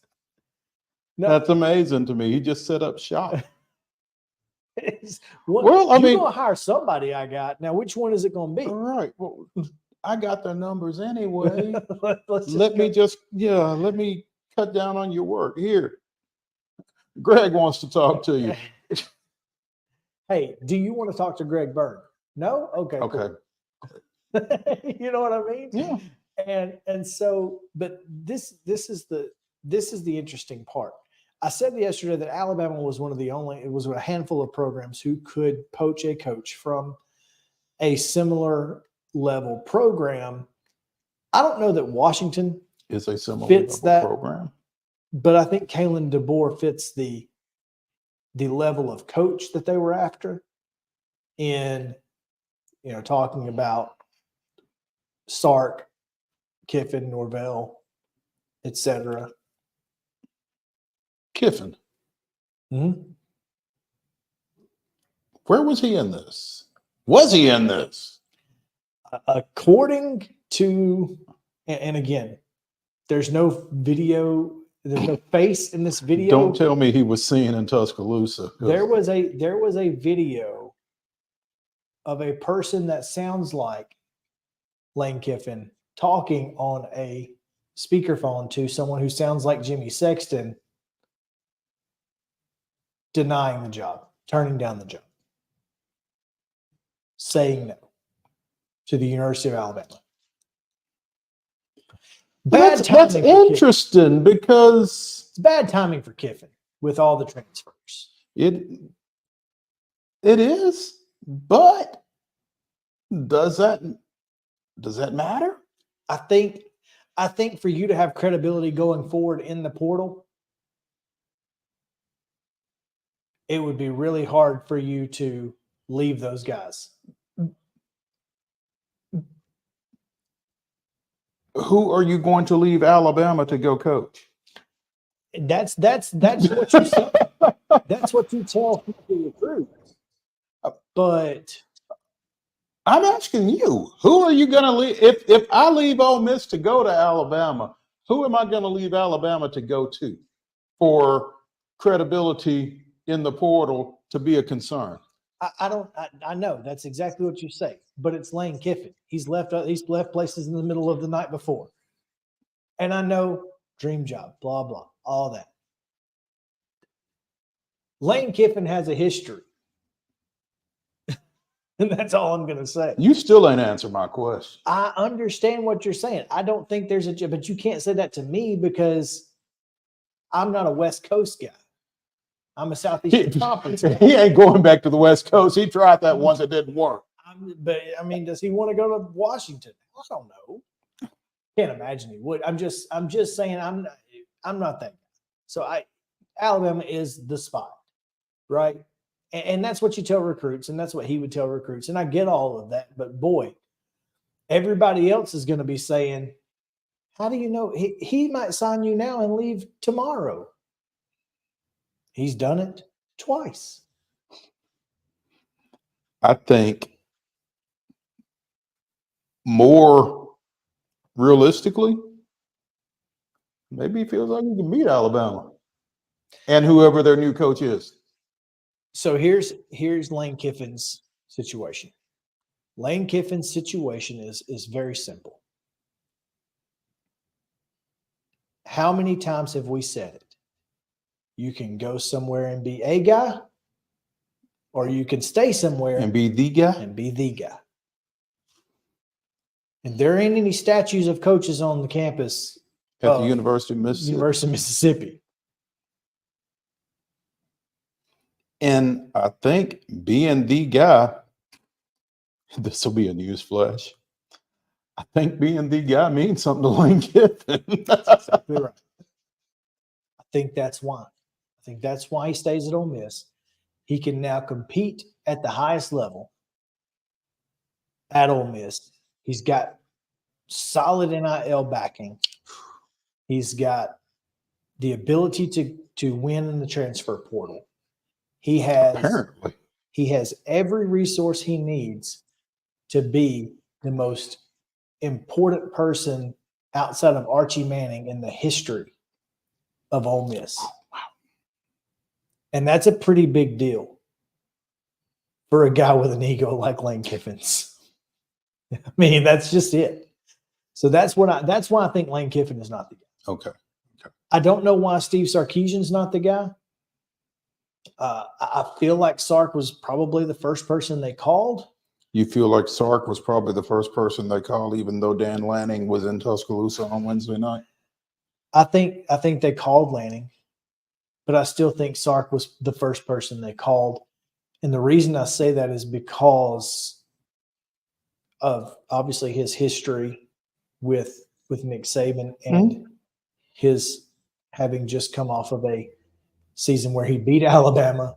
No, That's amazing to me. He just set up shop. well, I you're mean- gonna hire somebody. I got now. Which one is it going to be? All right. Well, I got their numbers anyway. Let's just let go. me me cut down on your work. Here. Greg wants to talk to you. Hey, do you want to talk to Greg Byrne? No? Okay. Okay. Cool. You know what I mean? Yeah. And so, but this is the interesting part. I said yesterday that Alabama was it was a handful of programs who could poach a coach from a similar level program. I don't know that Washington Is a similar fits level that program. but I think Kalen DeBoer fits the level of coach that they were after in, talking about Sark, Kiffin, Norvell, etc. Kiffin. Mm-hmm. Where was he in this? Was he in this? According to, and again, there's no video, there's no face in this video. Don't tell me he was seen in Tuscaloosa. There was a video of a person that sounds like Lane Kiffin talking on a speakerphone to someone who sounds like Jimmy Sexton, denying the job, turning down the job, saying no to the University of Alabama. That's timing for Kiffin. interesting because It's bad timing for Kiffin with all the transfers. it is, but does that matter? I think for you to have credibility going forward in the portal, it would be really hard for you to leave those guys. Who are you going to leave Alabama to go coach? That's what you say. That's what you tell people recruits. But I'm asking you, who are you going to leave? If I leave Ole Miss to go to Alabama, who am I going to leave Alabama to go to for credibility in the portal to be a concern? I know that's exactly what you say, but it's Lane Kiffin. He's left places in the middle of the night before. And I know dream job, blah, blah, all that. Lane Kiffin has a history. And that's all I'm going to say. You still ain't answered my question. I understand what you're saying. I don't think there's a, but you can't say that to me because I'm not a West Coast guy. I'm a Southeastern Conference guy. He ain't going back to the West Coast. He tried that once. It didn't work. But I mean, does he want to go to Washington? I don't know. Can't imagine he would. I'm just saying I'm not that guy. So Alabama is the spot, right? And that's what you tell recruits, and that's what he would tell recruits. And I get all of that, but boy, everybody else is going to be saying, how do you know? He might sign you now and leave tomorrow. He's done it twice. I think more realistically, maybe he feels like he can beat Alabama and whoever their new coach is. So here's Lane Kiffin's situation. Lane Kiffin's situation is very simple. How many times have we said it? You can go somewhere and be a guy, or you can stay somewhere And be the guy. and be the guy. And there ain't any statues of coaches on the campus At the University of Mississippi. University of Mississippi. And I think being the guy, this will be a news flash. I think being the guy means something to Lane Kiffin. Exactly right. I think that's why. I think that's why he stays at Ole Miss. He can now compete at the highest level at Ole Miss. He's got solid NIL backing. He's got the ability to win in the transfer portal. He has every resource he needs to be the most important person outside of Archie Manning in the history of Ole Miss. And that's a pretty big deal for a guy with an ego like Lane Kiffin's. I mean, that's just it. So that's why I think Lane Kiffin is not the guy. Okay. I don't know why Steve Sarkisian's not the guy. I feel like Sark was probably the first person they called. You feel like Sark was probably the first person they called, even though Dan Lanning was in Tuscaloosa on Wednesday night? I think they called Lanning, but I still think Sark was the first person they called. And the reason I say that is because of obviously his history with Nick Saban and his having just come off of a season where he beat Alabama.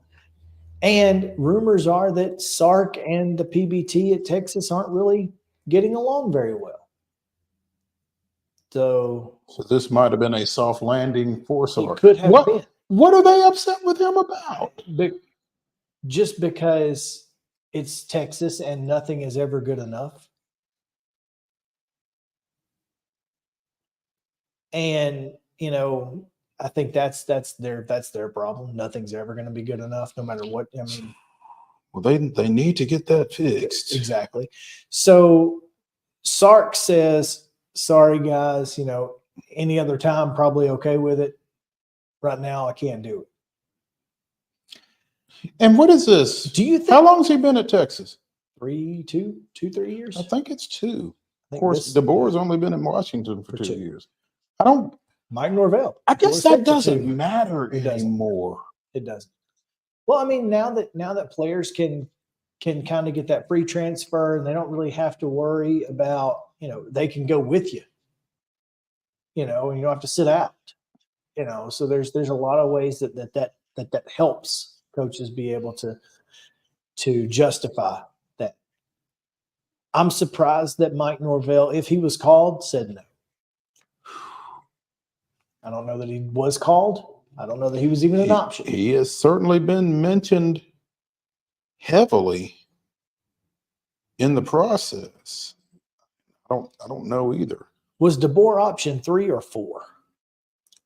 And rumors are that Sark and the PBT at Texas aren't really getting along very well. So this might have been a soft landing for Sark. It could have been. What are they upset with him about? Just because it's Texas and nothing is ever good enough. And, you know, I think that's their problem. Nothing's ever going to be good enough, no matter what. I mean, well, they need to get that fixed. Exactly. So Sark says, "Sorry, guys. You know, any other time, probably okay with it. Right now, I can't do it." And what is this? Do you think? How long has he been at Texas? 3 years. I think it's 2. Of course, DeBoer's only been in Washington for 2 years. Mike Norvell. I guess that doesn't matter anymore. It doesn't. Well, I mean, now that players can kind of get that free transfer and they don't really have to worry about, you know, they can go with you, you know, and you don't have to sit out, you know. So there's a lot of ways that helps coaches be able to justify that. I'm surprised that Mike Norvell, if he was called, said no. I don't know that he was called. I don't know that he was even an option. He has certainly been mentioned heavily in the process. I don't know either. Was DeBoer option 3 or 4?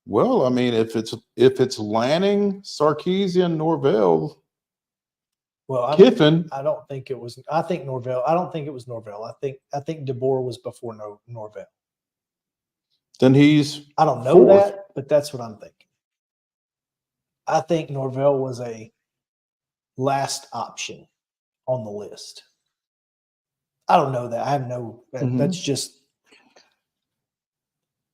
Well, I mean, if it's Lanning, Sarkisian, Norvell, Kiffin. I don't think it was. I think Norvell. I don't think it was Norvell. I think DeBoer was before Norvell. Then he's I don't know fourth. that, but that's what I'm thinking. I think Norvell was a last option on the list. I don't know that. I have no. That's just.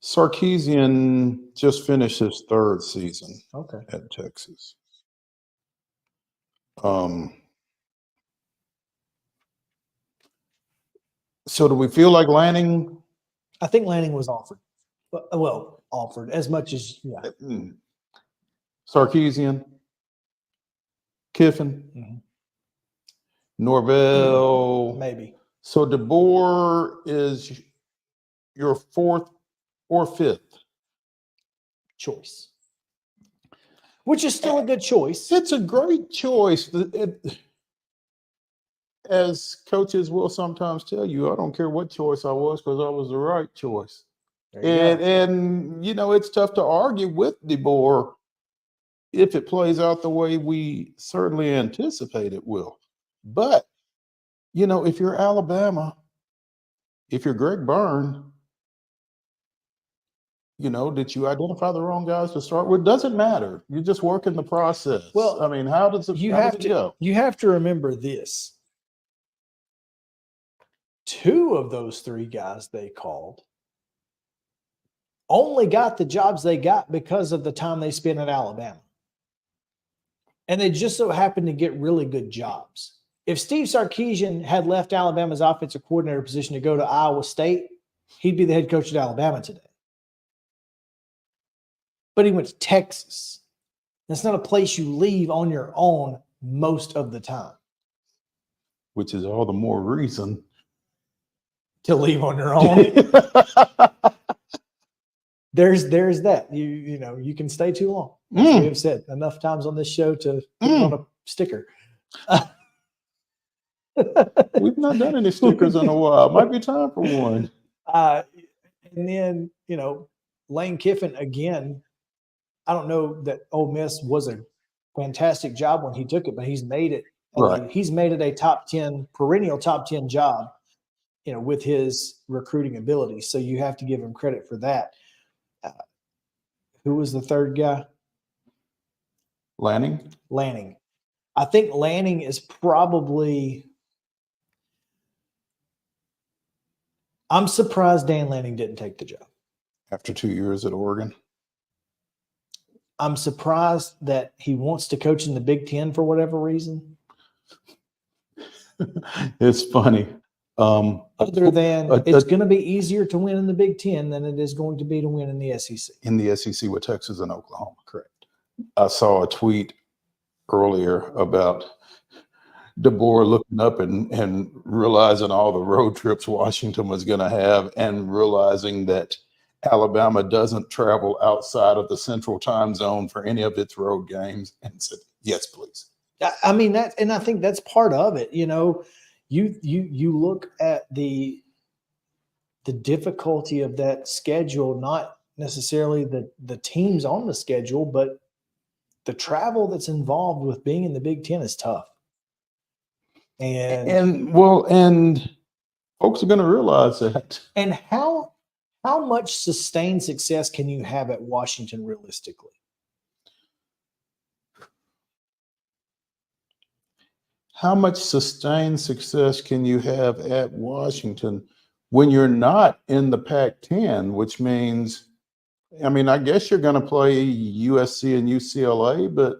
Sarkisian just finished his third season at Texas. So do we feel like Lanning? I think Lanning was offered. Well, offered as much as Sarkisian, Kiffin, Norvell, maybe. So DeBoer is your fourth or fifth choice, which is still a good choice. It's a great choice. As coaches will sometimes tell you, I don't care what choice I was because I was the right choice. And you know, it's tough to argue with DeBoer if it plays out the way we certainly anticipate it will. But, you know, if you're Alabama, if you're Greg Byrne, you know, did you identify the wrong guys to start with? Doesn't matter. You just work in the process. Well, I mean, how does it go? You have to remember this. 2 of those 3 guys they called only got the jobs they got because of the time they spent at Alabama. And they just so happened to get really good jobs. If Steve Sarkisian had left Alabama's offensive coordinator position to go to Iowa State, he'd be the head coach at Alabama today. But he went to Texas. That's not a place you leave on your own most of the time. Which is all the more reason to leave on your own. There's that. You know, you can stay too long. As we have said enough times on this show to put it on a sticker. We've not done any stickers in a while. Might be time for one. And then, you know, Lane Kiffin again. I don't know that Ole Miss was a fantastic job when he took it, but he's made it. Right. He's made it a top 10, perennial top 10 job, you know, with his recruiting ability. So you have to give him credit for that. Who was the third guy? Lanning. I think Lanning is probably. I'm surprised Dan Lanning didn't take the job. After 2 years at Oregon. I'm surprised that he wants to coach in the Big Ten for whatever reason. It's funny. Other than it's going to be easier to win in the Big Ten than it is going to be to win in the SEC. In the SEC with Texas and Oklahoma. Correct. I saw a tweet earlier about DeBoer looking up and realizing all the road trips Washington was going to have and realizing that Alabama doesn't travel outside of the Central Time Zone for any of its road games, and said, "Yes, please." I mean that, and I think that's part of it. You know, you look at the difficulty of that schedule, not necessarily the teams on the schedule, but the travel that's involved with being in the Big Ten is tough. And folks are going to realize that. And how much sustained success can you have at Washington realistically? How much sustained success can you have at Washington when you're not in the Pac-10, which means, I mean, I guess you're going to play USC and UCLA, but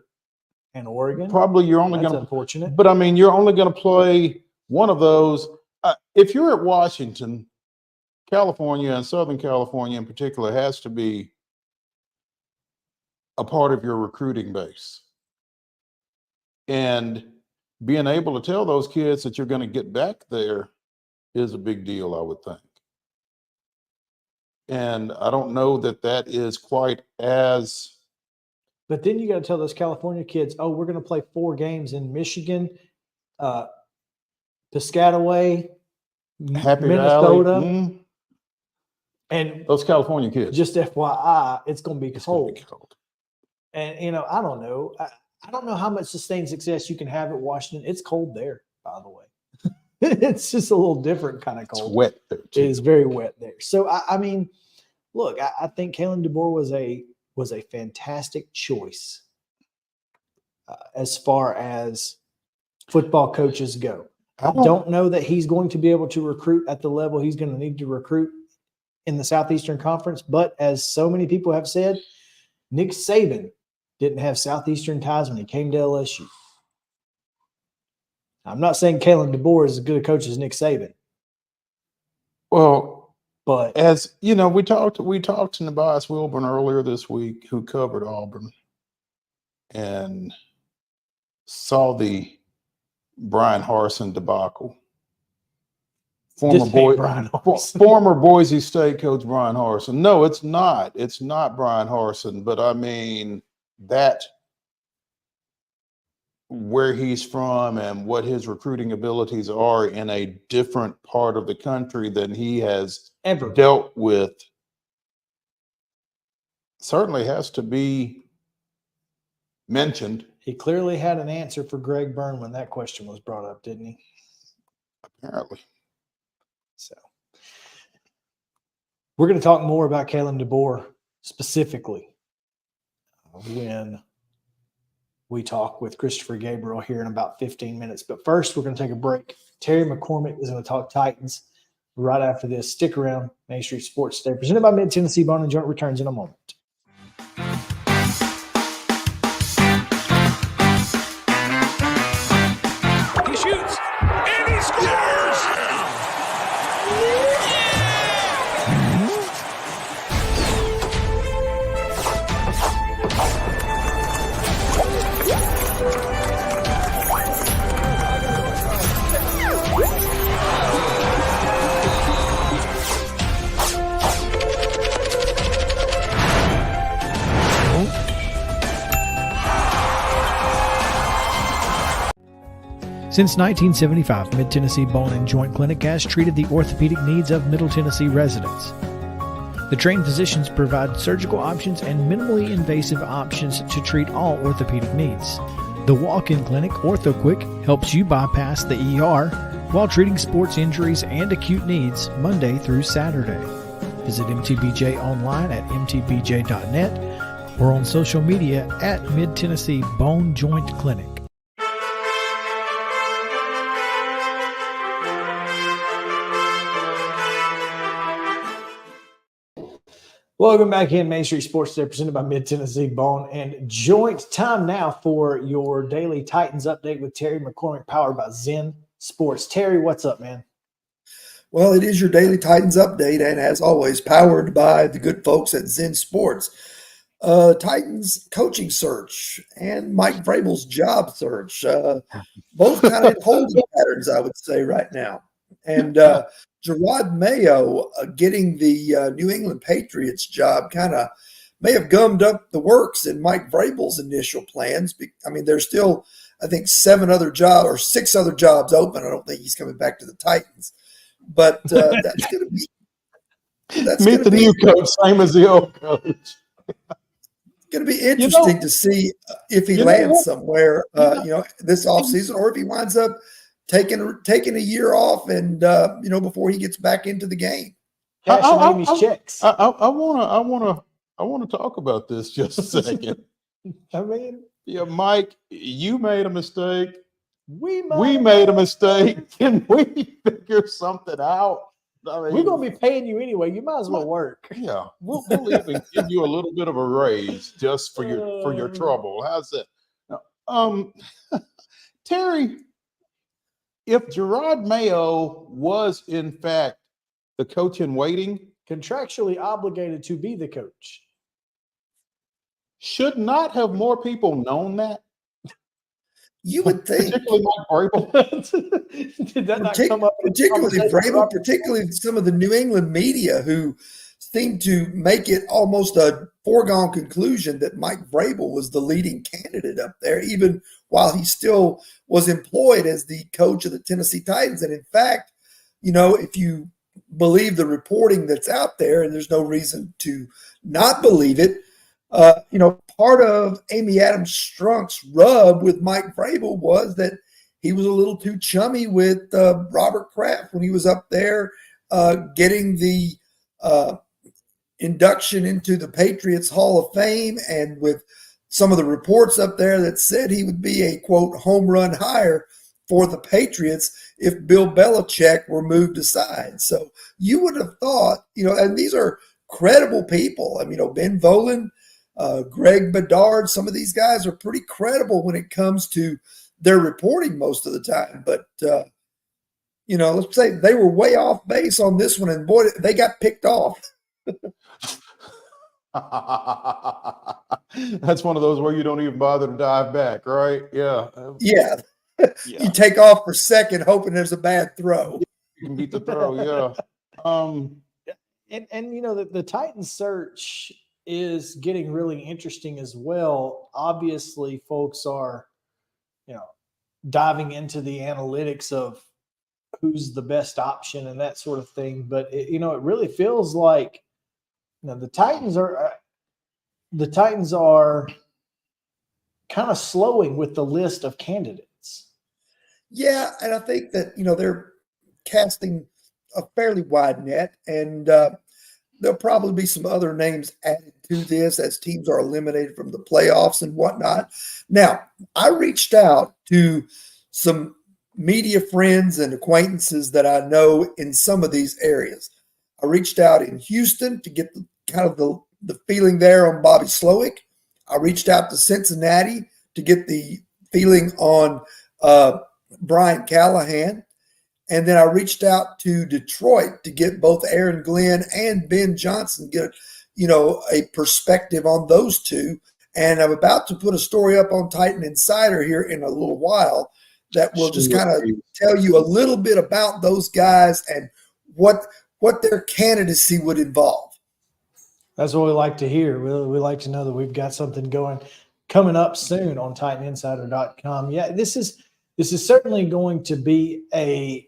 and Oregon, probably you're only going to. Unfortunate, but I mean, you're only going to play one of those. If you're at Washington, California and Southern California in particular has to be a part of your recruiting base, and being able to tell those kids that you're going to get back there is a big deal, I would think. And I don't know that is quite as. But then you got to tell those California kids, oh, we're going to play 4 games in Michigan, Piscataway, Happy Minnesota. Valley. And those California kids. Just FYI, it's going to be cold. And, you know, I don't know. I don't know how much sustained success you can have at Washington. It's cold there, by the way. It's just a little different kind of cold. It's wet there, too. It is very wet there. So, I mean, look, I think Kalen DeBoer was a fantastic choice as far as football coaches go. I don't know that he's going to be able to recruit at the level he's going to need to recruit in the Southeastern Conference. But as so many people have said, Nick Saban didn't have Southeastern ties when he came to LSU. I'm not saying Kalen DeBoer is as good a coach as Nick Saban. Well, but as you know, we talked to Tobias Wilburn earlier this week, who covered Auburn, and saw the Brian Harsin debacle. Former Boise State coach Brian Harsin. No, it's not. It's not Brian Harsin. But I mean, that where he's from and what his recruiting abilities are in a different part of the country than he has ever dealt with certainly has to be mentioned. He clearly had an answer for Greg Byrne when that question was brought up, didn't he? Apparently. So we're going to talk more about Kalen DeBoer specifically when we talk with Christopher Gabriel here in about 15 minutes. But first, we're going to take a break. Terry McCormick is going to talk Titans right after this. Stick around. Main Street Sports Today, presented by Mid-Tennessee Bone and Joint, returns in a moment. He shoots, and he scores! Since 1975, Mid-Tennessee Bone and Joint Clinic has treated the orthopedic needs of Middle Tennessee residents. The trained physicians provide surgical options and minimally invasive options to treat all orthopedic needs. The walk-in clinic, OrthoQuick, helps you bypass the ER while treating sports injuries and acute needs Monday through Saturday. Visit MTBJ online at mtbj.net or on social media at Mid-Tennessee Bone Joint Clinic. Welcome back in Main Street Sports Today, presented by Mid-Tennessee Bone and Joint. Time now for your daily Titans update with Terry McCormick, powered by Zen Sports. Terry, what's up, man? Well, it is your daily Titans update, and as always, powered by the good folks at Zen Sports. Titans coaching search and Mike Vrabel's job search, both kind of holding patterns, I would say, right now. And Gerard Mayo getting the New England Patriots job kind of may have gummed up the works in Mike Vrabel's initial plans. I mean, there's still, I think, 6 other jobs open. I don't think he's coming back to the Titans. But that's going to be meet the new coach, same as the old coach. It's going to be interesting to see if he lands somewhere, this offseason, or if he winds up taking a year off and before he gets back into the game. I want to talk about this just a second. I mean, Mike, you made a mistake. We made a mistake. Can we figure something out? I mean, we're gonna be paying you anyway. You might as well work. Yeah, we'll even give you a little bit of a raise just for your trouble. How's that? Terry, if Gerard Mayo was in fact the coach in waiting, contractually obligated to be the coach, should not have more people known that? You would think, particularly Mike Vrabel. Did that not come up? Particularly Vrabel, particularly some of the New England media who seemed to make it almost a foregone conclusion that Mike Vrabel was the leading candidate up there, even while he still was employed as the coach of the Tennessee Titans. And in fact, if you believe the reporting that's out there, and there's no reason to not believe it, part of Amy Adams Strunk's rub with Mike Vrabel was that he was a little too chummy with Robert Kraft when he was up there getting the induction into the Patriots Hall of Fame, and with some of the reports up there that said he would be a, quote, home run hire for the Patriots if Bill Belichick were moved aside. So you would have thought, and these are credible people. I mean, Ben Volen, Greg Bedard, some of these guys are pretty credible when it comes to their reporting most of the time. But, let's say they were way off base on this one, and boy, they got picked off. That's one of those where you don't even bother to dive back, right? Yeah. Yeah. You take off for second, hoping there's a bad throw. You can beat the throw, yeah. The Titans search is getting really interesting as well. Obviously, folks are, diving into the analytics of who's the best option and that sort of thing. But it really feels like the Titans are kind of slowing with the list of candidates. Yeah, and I think that they're casting a fairly wide net, and there'll probably be some other names added to this as teams are eliminated from the playoffs and whatnot. Now, I reached out to some media friends and acquaintances that I know in some of these areas. I reached out in Houston to get the feeling there on Bobby Slowick. I reached out to Cincinnati to get the feeling on Brian Callahan. And then I reached out to Detroit to get both Aaron Glenn and Ben Johnson, get a perspective on those two. And I'm about to put a story up on Titan Insider here in a little while that will just kind of tell you a little bit about those guys and what their candidacy would involve. That's what we like to hear. We like to know that we've got something coming up soon on TitanInsider.com. Yeah, this is certainly going to be an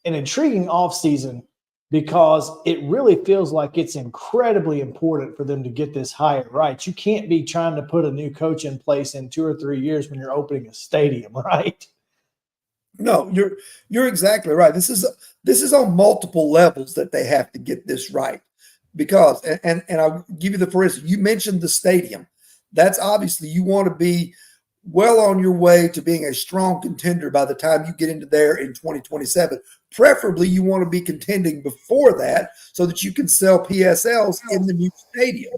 intriguing offseason because it really feels like it's incredibly important for them to get this hire right. You can't be trying to put a new coach in place in 2 or 3 years when you're opening a stadium, right? No, you're exactly right. This is on multiple levels that they have to get this right. Because, and I'll give you for instance, you mentioned the stadium. That's obviously you want to be well on your way to being a strong contender by the time you get into there in 2027. Preferably, you want to be contending before that so that you can sell PSLs in the new stadium.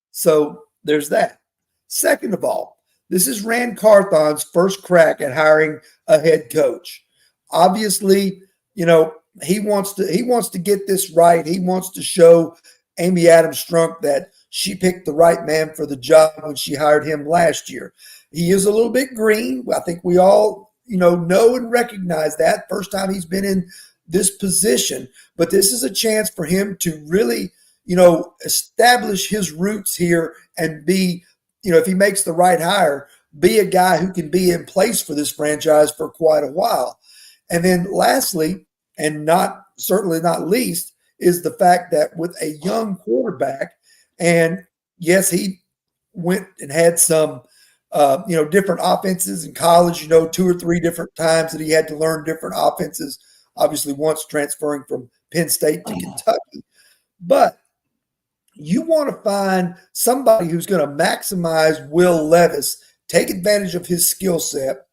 So there's that. Second of all, this is Rand Carthon's first crack at hiring a head coach. Obviously, he wants to get this right. He wants to show Amy Adams Strunk that she picked the right man for the job when she hired him last year. He is a little bit green. I think we all, know and recognize that first time he's been in this position. But this is a chance for him to really, establish his roots here and be, if he makes the right hire, be a guy who can be in place for this franchise for quite a while. And then lastly, and certainly not least, is the fact that with a young quarterback, and yes, he went and had some, different offenses in college, 2 or 3 different times that he had to learn different offenses, obviously once transferring from Penn State to Kentucky. But you want to find somebody who's going to maximize Will Levis, take advantage of his skill set,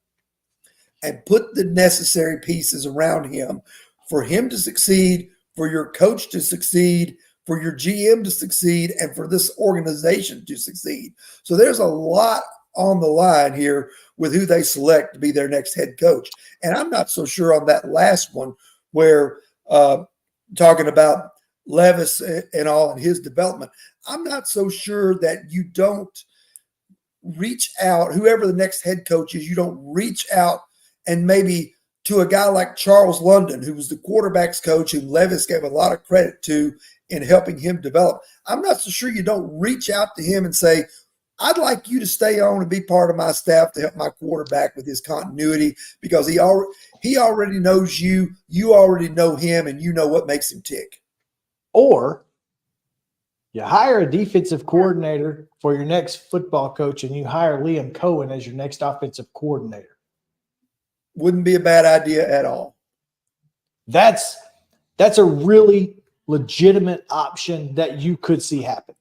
and put the necessary pieces around him for him to succeed, for your coach to succeed, for your GM to succeed, and for this organization to succeed. So there's a lot on the line here with who they select to be their next head coach. And I'm not so sure on that last one where talking about Levis and all and his development, I'm not so sure that you don't reach out, whoever the next head coach is, you don't reach out and maybe to a guy like Charles London, who was the quarterback's coach, who Levis gave a lot of credit to in helping him develop. I'm not so sure you don't reach out to him and say, I'd like you to stay on and be part of my staff to help my quarterback with his continuity, because he already knows you, you already know him, and you know what makes him tick. Or you hire a defensive coordinator for your next football coach, and you hire Liam Cohen as your next offensive coordinator. Wouldn't be a bad idea at all. That's a really, legitimate option that you could see happen?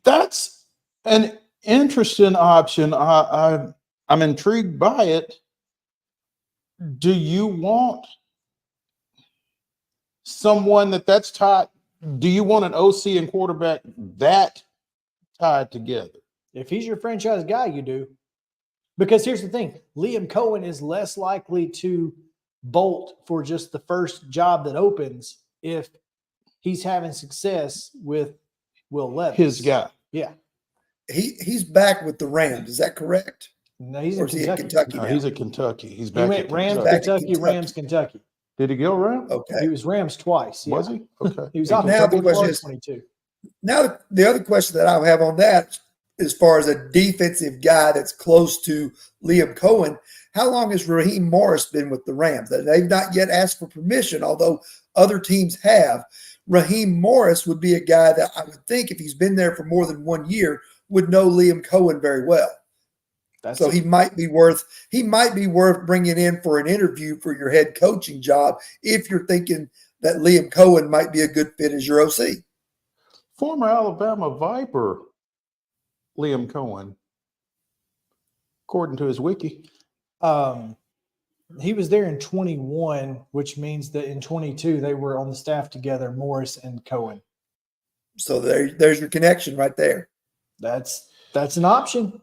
That's an interesting option. I'm intrigued by it. Do you want someone that's tied? Do you want an OC and quarterback that tied together? If he's your franchise guy, you do. Because here's the thing, Liam Cohen is less likely to bolt for just the first job that opens if he's having success with Will Levis. His guy. Yeah. He's back with the Rams. Is that correct? No, he's Or in is he at Kentucky. Kentucky No, now? he's at Kentucky. He's He back went at Rams, Kentucky. Back at Kentucky, Kentucky. Rams, Kentucky. Did he go Rams? Okay. He was Rams twice. Yeah. Was he? Okay. He was Now offensive the question coordinator is- 22. Now, the other question that I have on that, as far as a defensive guy that's close to Liam Cohen, how long has Raheem Morris been with the Rams? They've not yet asked for permission, although other teams have. Raheem Morris would be a guy that I would think, if he's been there for more than 1 year, would know Liam Cohen very well. So he might be worth bringing in for an interview for your head coaching job if you're thinking that Liam Cohen might be a good fit as your OC. Former Alabama Viper, Liam Cohen, according to his wiki. He was there in 21, which means that in 22 they were on the staff together, Morris and Cohen. So there's your connection right there. That's an option.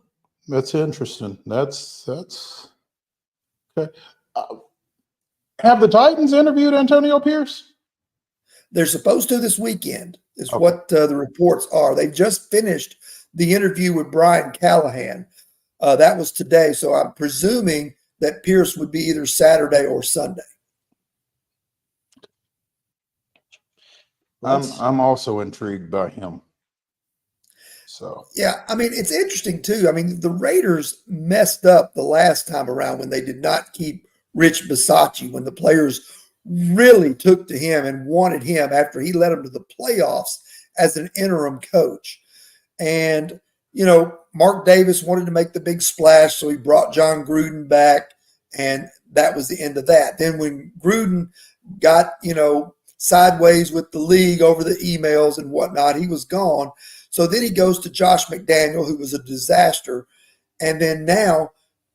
That's interesting. That's okay. Have the Titans interviewed Antonio Pierce? They're supposed to this weekend, is Okay. what the reports are. They've just finished the interview with Brian Callahan. That was today, so I'm presuming that Pierce would be either Saturday or Sunday. I'm also intrigued by him. So Yeah, I mean, it's interesting too. I mean, the Raiders messed up the last time around when they did not keep Rich Bisaccia, when the players really took to him and wanted him after he led them to the playoffs as an interim coach. And, you know, Mark Davis wanted to make the big splash, so he brought John Gruden back, and that was the end of that. Then when Gruden got, sideways with the league over the emails and whatnot, he was gone. So then he goes to Josh McDaniel, who was a disaster. And then now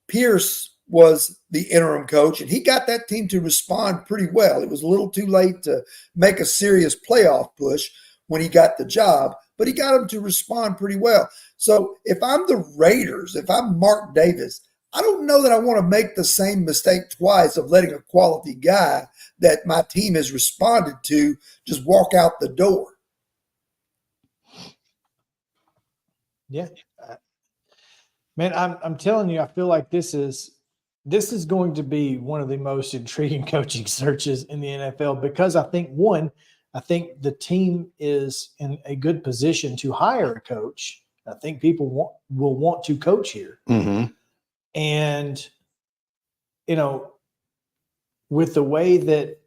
Pierce was the interim coach, and he got that team to respond pretty well. It was a little too late to make a serious playoff push when he got the job, but he got them to respond pretty well. So if I'm the Raiders, if I'm Mark Davis, I don't know that I want to make the same mistake twice of letting a quality guy that my team has responded to just walk out the door. Yeah, man, I'm telling you, I feel like this is going to be one of the most intriguing coaching searches in the NFL, because I think the team is in a good position to hire a coach. I think people will want to coach here, and with the way that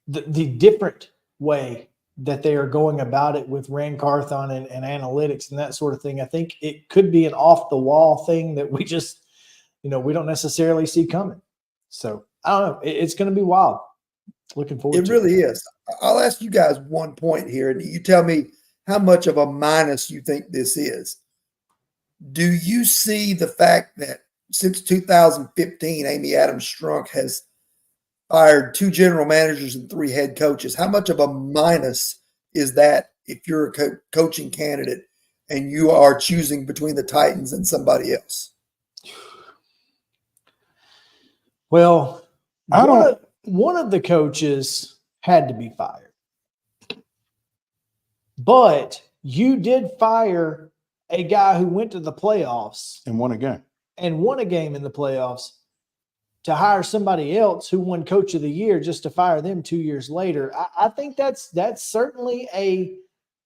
the different way that they are going about it with Rand Carthon and analytics and that sort of thing, I think it could be an off-the-wall thing that we just, we don't necessarily see coming. So, I don't know. It's going to be wild. Looking forward to it. It really is. I'll ask you guys one point here, and you tell me how much of a minus you think this is. Do you see the fact that since 2015, Amy Adams Strunk has fired 2 general managers and 3 head coaches? How much of a minus is that if you're a coaching candidate and you are choosing between the Titans and somebody else? Well, one of the coaches had to be fired. But you did fire a guy who went to the playoffs and won a game in the playoffs to hire somebody else who won Coach of the Year just to fire them 2 years later. I think that's certainly a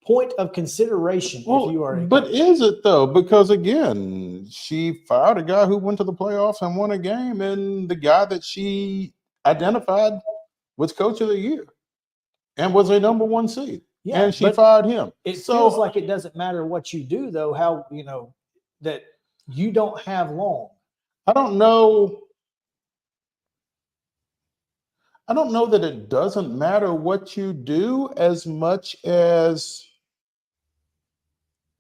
point of consideration if you are a but coach. is it though? Because again, she fired a guy who went to the playoffs and won a game, and the guy that she identified was Coach of the Year and was a number 1 seed. Yeah, and she but fired him. It feels like it doesn't matter what you do, though, how, that you don't have long. I don't know I don't know that it doesn't matter what you do as much as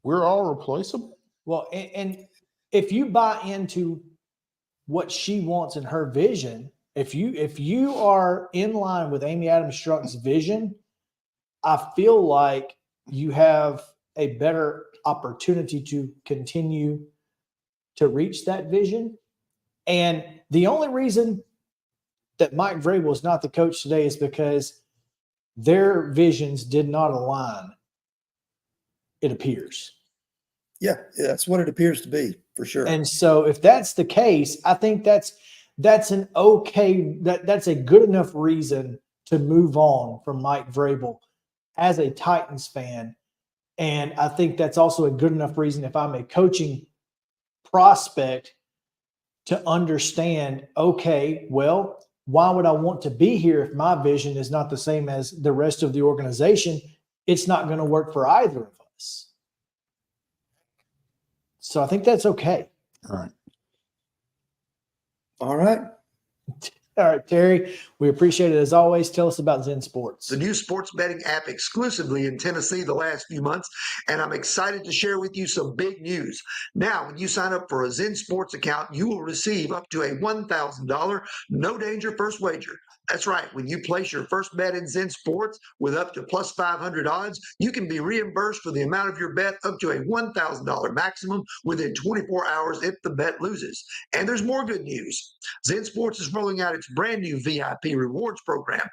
we're all replaceable. Well, and if you buy into what she wants in her vision, if you are in line with Amy Adams Struck's vision, I feel like you have a better opportunity to continue to reach that vision. And the only reason that Mike Vrabel is not the coach today is because their visions did not align, it appears. Yeah, that's what it appears to be, for sure. And so if that's the case, I think that's a good enough reason to move on from Mike Vrabel as a Titans fan. And I think that's also a good enough reason, if I'm a coaching prospect, to understand, okay, well, why would I want to be here if my vision is not the same as the rest of the organization? It's not going to work for either of us. So I think that's okay. All right. All right. All right, Terry, we appreciate it as always. Tell us about Zen Sports. The new sports betting app exclusively in Tennessee the last few months, and I'm excited to share with you some big news. Now, when you sign up for a Zen Sports account, you will receive up to a $1,000 no danger first wager. That's right. When you place your first bet in Zen Sports with up to plus 500 odds, you can be reimbursed for the amount of your bet up to a $1,000 maximum within 24 hours if the bet loses. And there's more good news. Zen Sports is rolling out its brand new VIP rewards program.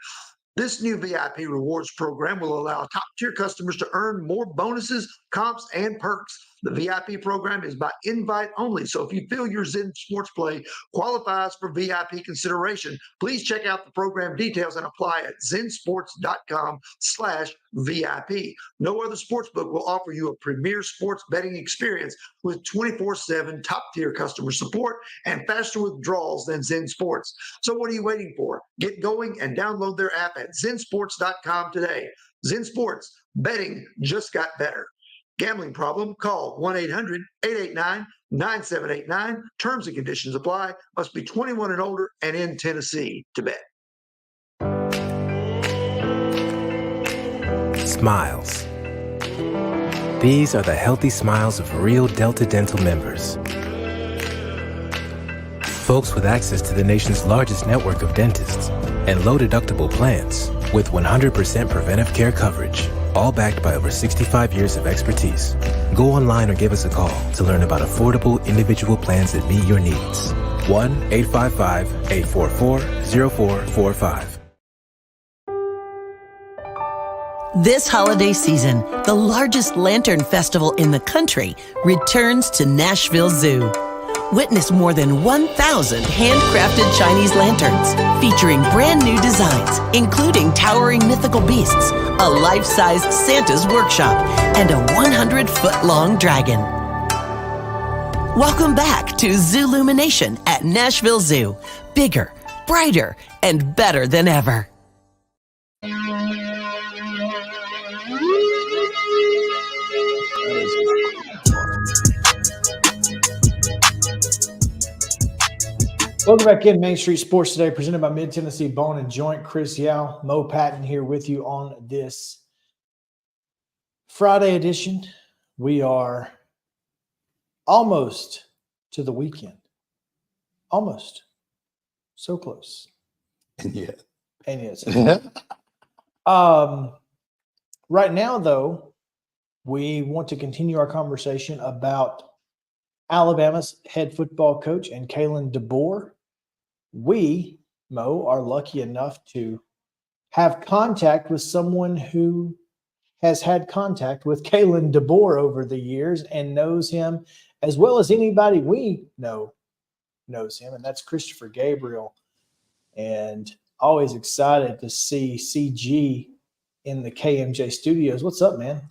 This new VIP rewards program will allow top-tier customers to earn more bonuses, comps, and perks. The VIP program is by invite only, so if you feel your Zen Sports play qualifies for VIP consideration, please check out the program details and apply at zensports.com/VIP. No other sportsbook will offer you a premier sports betting experience with 24/7 top-tier customer support and faster withdrawals than Zen Sports. So what are you waiting for? Get going and download their app at zensports.com today. Zen Sports, betting just got better. Gambling problem? Call 1-800-889-9789. Terms and conditions apply. Must be 21 and older and in Tennessee to bet. Smiles. These are the healthy smiles of real Delta Dental members. Folks with access to the nation's largest network of dentists and low-deductible plans with 100% preventive care coverage, all backed by over 65 years of expertise. Go online or give us a call to learn about affordable individual plans that meet your needs. 1-855-844-0445. This holiday season, the largest lantern festival in the country returns to Nashville Zoo. Witness more than 1,000 handcrafted Chinese lanterns featuring brand new designs, including towering mythical beasts, a life-sized Santa's workshop, and a 100-foot-long dragon. Welcome back to Zoolumination at Nashville Zoo. Bigger, brighter, and better than ever. Welcome back in Main Street Sports today, presented by Mid-Tennessee Bone and Joint. Chris Yao, Mo Patton here with you on this Friday edition. We are almost to the weekend. Almost. So close. And yet. And yes. Right now, though, we want to continue our conversation about Alabama's head football coach and Kalen DeBoer. We, Mo, are lucky enough to have contact with someone who has had contact with Kalen DeBoer over the years and knows him as well as anybody we know knows him, and that's Christopher Gabriel. And always excited to see CG in the KMJ studios. What's up, man?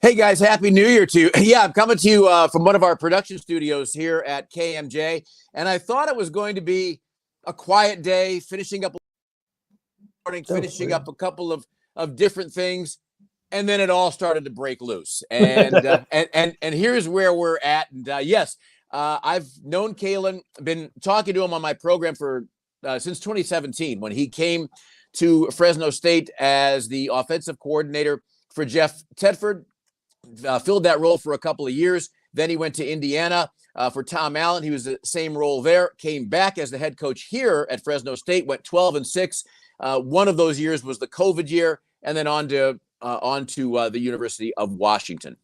Hey, guys. Happy New Year to you. Yeah, I'm coming to you from one of our production studios here at KMJ, and I thought it was going to be a quiet day, finishing up a couple of different things, and then it all started to break loose. And and here's where we're at. And yes, I've known Kalen, been talking to him on my program for since 2017 when he came to Fresno State as the offensive coordinator for Jeff Tedford. Filled that role for a couple of years. Then he went to Indiana for Tom Allen. He was the same role there. Came back as the head coach here at Fresno State. Went 12-6. One of those years was the COVID year, and then on to the University of Washington.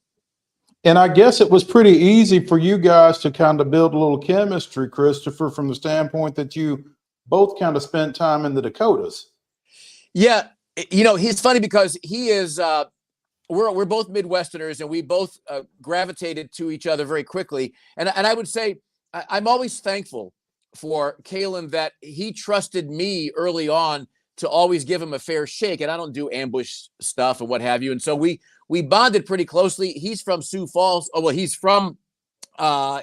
And I guess it was pretty easy for you guys to kind of build a little chemistry, Christopher, from the standpoint that you both kind of spent time in the Dakotas. Yeah, he's funny because he is. We're both Midwesterners, and we both gravitated to each other very quickly. And I would say I'm always thankful for Kalen that he trusted me early on to always give him a fair shake. And I don't do ambush stuff and what have you. And so we bonded pretty closely. He's from Sioux Falls. Oh, well, he's from a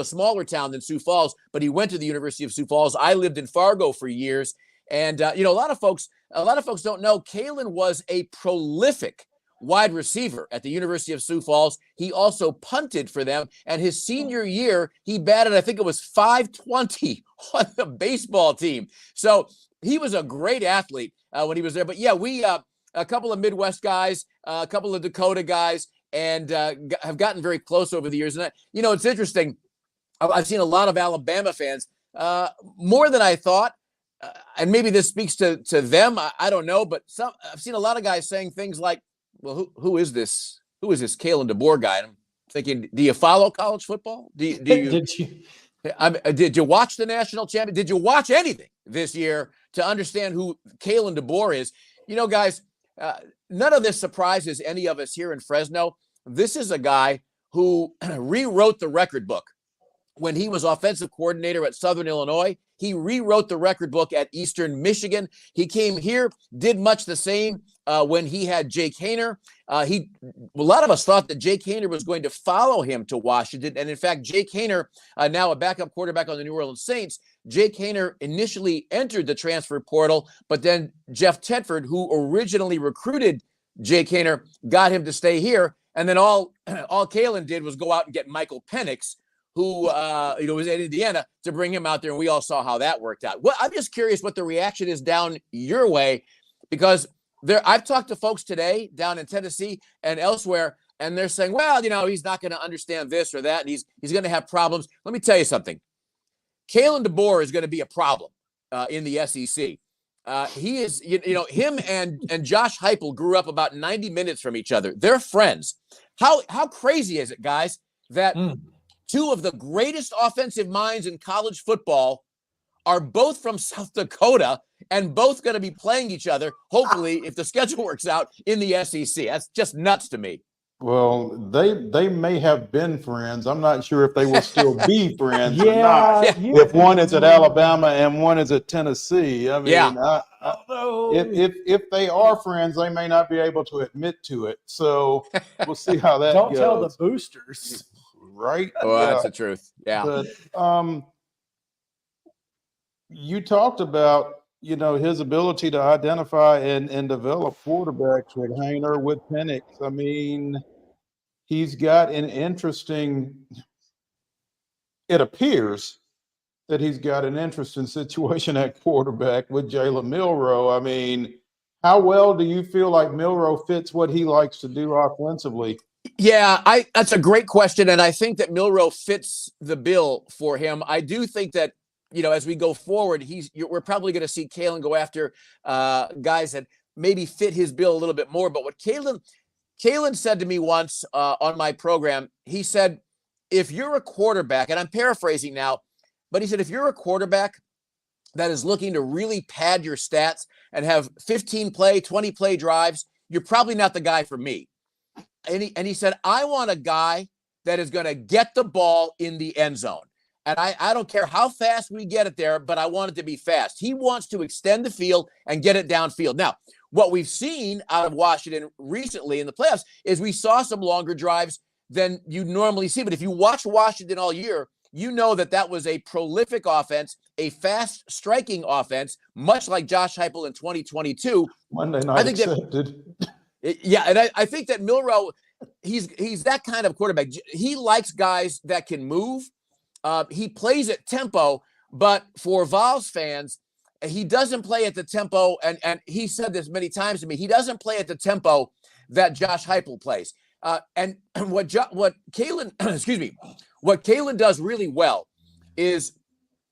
smaller town than Sioux Falls, but he went to the University of Sioux Falls. I lived in Fargo for years. And, a lot of folks don't know Kalen was a prolific wide receiver at the University of Sioux Falls. He also punted for them. And his senior year, he batted, I think it was 520 on the baseball team. So he was a great athlete when he was there. But yeah, we, a couple of Midwest guys, a couple of Dakota guys, and have gotten very close over the years. And, it's interesting. I've seen a lot of Alabama fans, more than I thought. And maybe this speaks to them. I don't know. But I've seen a lot of guys saying things like, well, who is this? Who is this Kalen DeBoer guy? And I'm thinking, do you follow college football? Do you? Did you watch the national champion? Did you watch anything this year to understand who Kalen DeBoer is? Guys, none of this surprises any of us here in Fresno. This is a guy who rewrote the record book when he was offensive coordinator at Southern Illinois. He rewrote the record book at Eastern Michigan. He came here, did much the same when he had Jake Haener. A lot of us thought that Jake Haener was going to follow him to Washington. And in fact, Jake Haener, now a backup quarterback on the New Orleans Saints, Jake Haener initially entered the transfer portal, but then Jeff Tedford, who originally recruited Jake Haener, got him to stay here. And then all Kalen did was go out and get Michael Penix, who was at Indiana, to bring him out there, and we all saw how that worked out. Well, I'm just curious what the reaction is down your way, because I've talked to folks today down in Tennessee and elsewhere, and they're saying, well, he's not going to understand this or that, and he's going to have problems. Let me tell you something. Kalen DeBoer is going to be a problem in the SEC. He is, him and Josh Heupel grew up about 90 minutes from each other. They're friends. How crazy is it, guys, that two of the greatest offensive minds in college football are both from South Dakota and both going to be playing each other, hopefully, if the schedule works out, in the SEC. That's just nuts to me. Well, they may have been friends. I'm not sure if they will still be friends or not. If one is at Alabama and one is at Tennessee. I mean, if they are friends, they may not be able to admit to it. So we'll see how that goes. Don't tell the boosters. Right? Oh, that's the truth. Yeah. But, you talked about, his ability to identify and develop quarterbacks with Haener, with Penix. I mean, he's got an interesting – it appears that he's got an interesting situation at quarterback with Jalen Milroe. I mean, how well do you feel like Milroe fits what he likes to do offensively? Yeah, that's a great question, and I think that Milroe fits the bill for him. I do think that, as we go forward, we're probably going to see Kalen go after guys that maybe fit his bill a little bit more. But what Kalen said to me once on my program, he said, if you're a quarterback, and I'm paraphrasing now, but he said, if you're a quarterback that is looking to really pad your stats and have 15 play, 20 play drives, you're probably not the guy for me. And he said, I want a guy that is going to get the ball in the end zone. And I don't care how fast we get it there, but I want it to be fast. He wants to extend the field and get it downfield. Now, what we've seen out of Washington recently in the playoffs is we saw some longer drives than you normally see. But if you watch Washington all year, you know that was a prolific offense, a fast striking offense, much like Josh Heupel in 2022. Monday night accepted. And I think that Milroe, he's that kind of quarterback. He likes guys that can move. He plays at tempo, but for Vols fans, he doesn't play at the tempo, and he said this many times to me, he doesn't play at the tempo that Josh Heupel plays. And what Kalen, excuse me, what Kalen does really well is,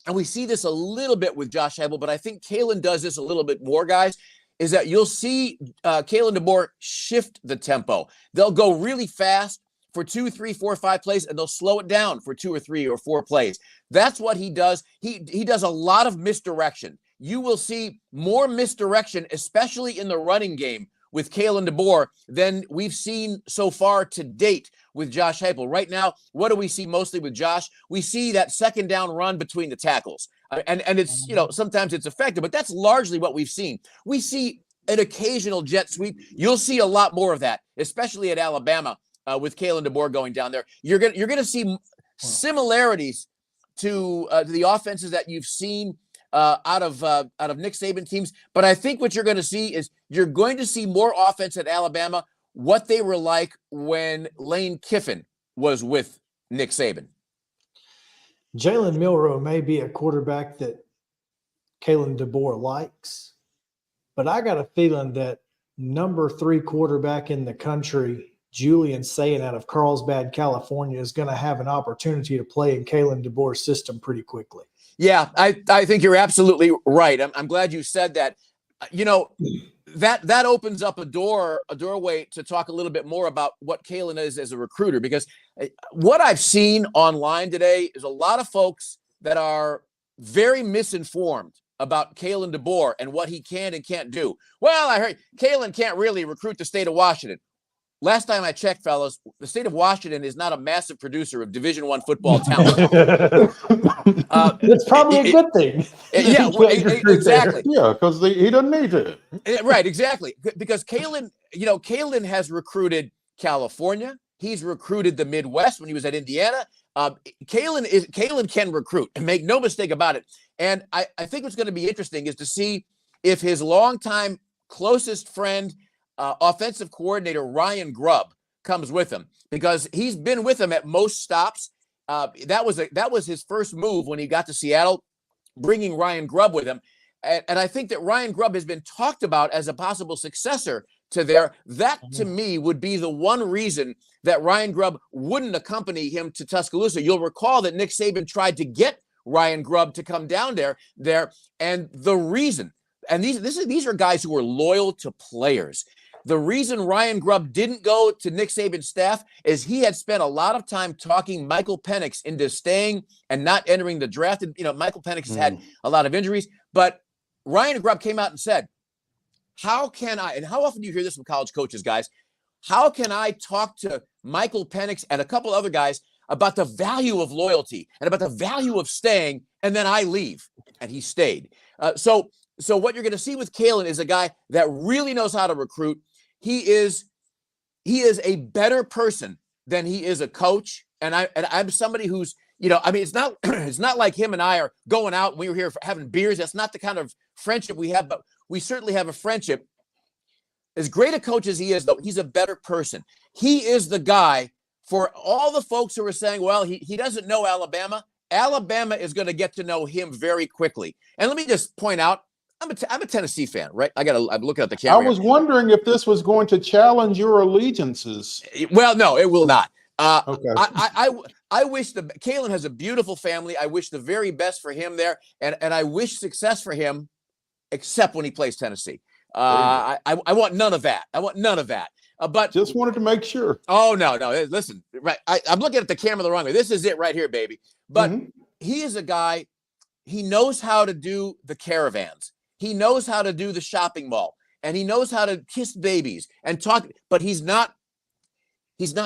and we see this a little bit with Josh Heupel, but I think Kalen does this a little bit more, guys, is that you'll see Kalen DeBoer shift the tempo. They'll go really fast for 2, 3, 4, 5 plays, and they'll slow it down for 2 or 3 or 4 plays. That's what he does. He does a lot of misdirection. You will see more misdirection, especially in the running game, with Kalen DeBoer than we've seen so far to date with Josh Heupel. Right now, what do we see mostly with Josh? We see that second down run between the tackles. And it's, sometimes it's effective, but that's largely what we've seen. We see an occasional jet sweep. You'll see a lot more of that, especially at Alabama with Kalen DeBoer going down there. You're gonna see similarities to the offenses that you've seen out of Nick Saban teams. But I think what you're going to see is you're going to see more offense at Alabama, what they were like when Lane Kiffin was with Nick Saban. Jalen Milroe may be a quarterback that Kalen DeBoer likes, but I got a feeling that number 3 quarterback in the country, Julian Sayin out of Carlsbad, California, is going to have an opportunity to play in Kalen DeBoer's system pretty quickly. Yeah, I think you're absolutely right. I'm glad you said that. That opens up a doorway to talk a little bit more about what Kalen is as a recruiter, because what I've seen online today is a lot of folks that are very misinformed about Kalen DeBoer and what he can and can't do. Well, I heard Kalen can't really recruit the state of Washington. Last time I checked, fellas, the state of Washington is not a massive producer of Division I football talent. It's probably a good thing. Yeah, exactly. Yeah, because he doesn't need to. Right, exactly. Because Kalen has recruited California. He's recruited the Midwest when he was at Indiana. Kalen can recruit, and make no mistake about it. And I think what's going to be interesting is to see if his longtime closest friend, offensive coordinator Ryan Grubb, comes with him, because he's been with him at most stops. That was his first move when he got to Seattle, bringing Ryan Grubb with him. And I think that Ryan Grubb has been talked about as a possible successor to there. That, to me, would be the one reason that Ryan Grubb wouldn't accompany him to Tuscaloosa. You'll recall that Nick Saban tried to get Ryan Grubb to come down there, and the reason, and these are guys who are loyal to players. The reason Ryan Grubb didn't go to Nick Saban's staff is he had spent a lot of time talking Michael Penix into staying and not entering the draft. And, Michael Penix has had a lot of injuries, but Ryan Grubb came out and said, how can I, and how often do you hear this from college coaches, guys? How can I talk to Michael Penix and a couple other guys about the value of loyalty and about the value of staying, and then I leave? And he stayed. So what you're going to see with Kalen is a guy that really knows how to recruit. He is a better person than he is a coach. And I'm somebody who's, it's not like him and I are going out. We were here for having beers. That's not the kind of friendship we have, but we certainly have a friendship. As great a coach as he is, though, he's a better person. He is the guy for all the folks who are saying, well, he doesn't know Alabama. Alabama is going to get to know him very quickly. And let me just point out, I'm a Tennessee fan, right? I'm looking at the camera. I was wondering if this was going to challenge your allegiances. Well, no, it will not. Okay. I wish Kalen has a beautiful family. I wish the very best for him there, and I wish success for him, except when he plays Tennessee. I want none of that. I want none of that. But just wanted to make sure. Oh no! Listen, right? I'm looking at the camera the wrong way. This is it right here, baby. But he is a guy. He knows how to do the caravans. He knows how to do the shopping mall, and he knows how to kiss babies and talk. But he's not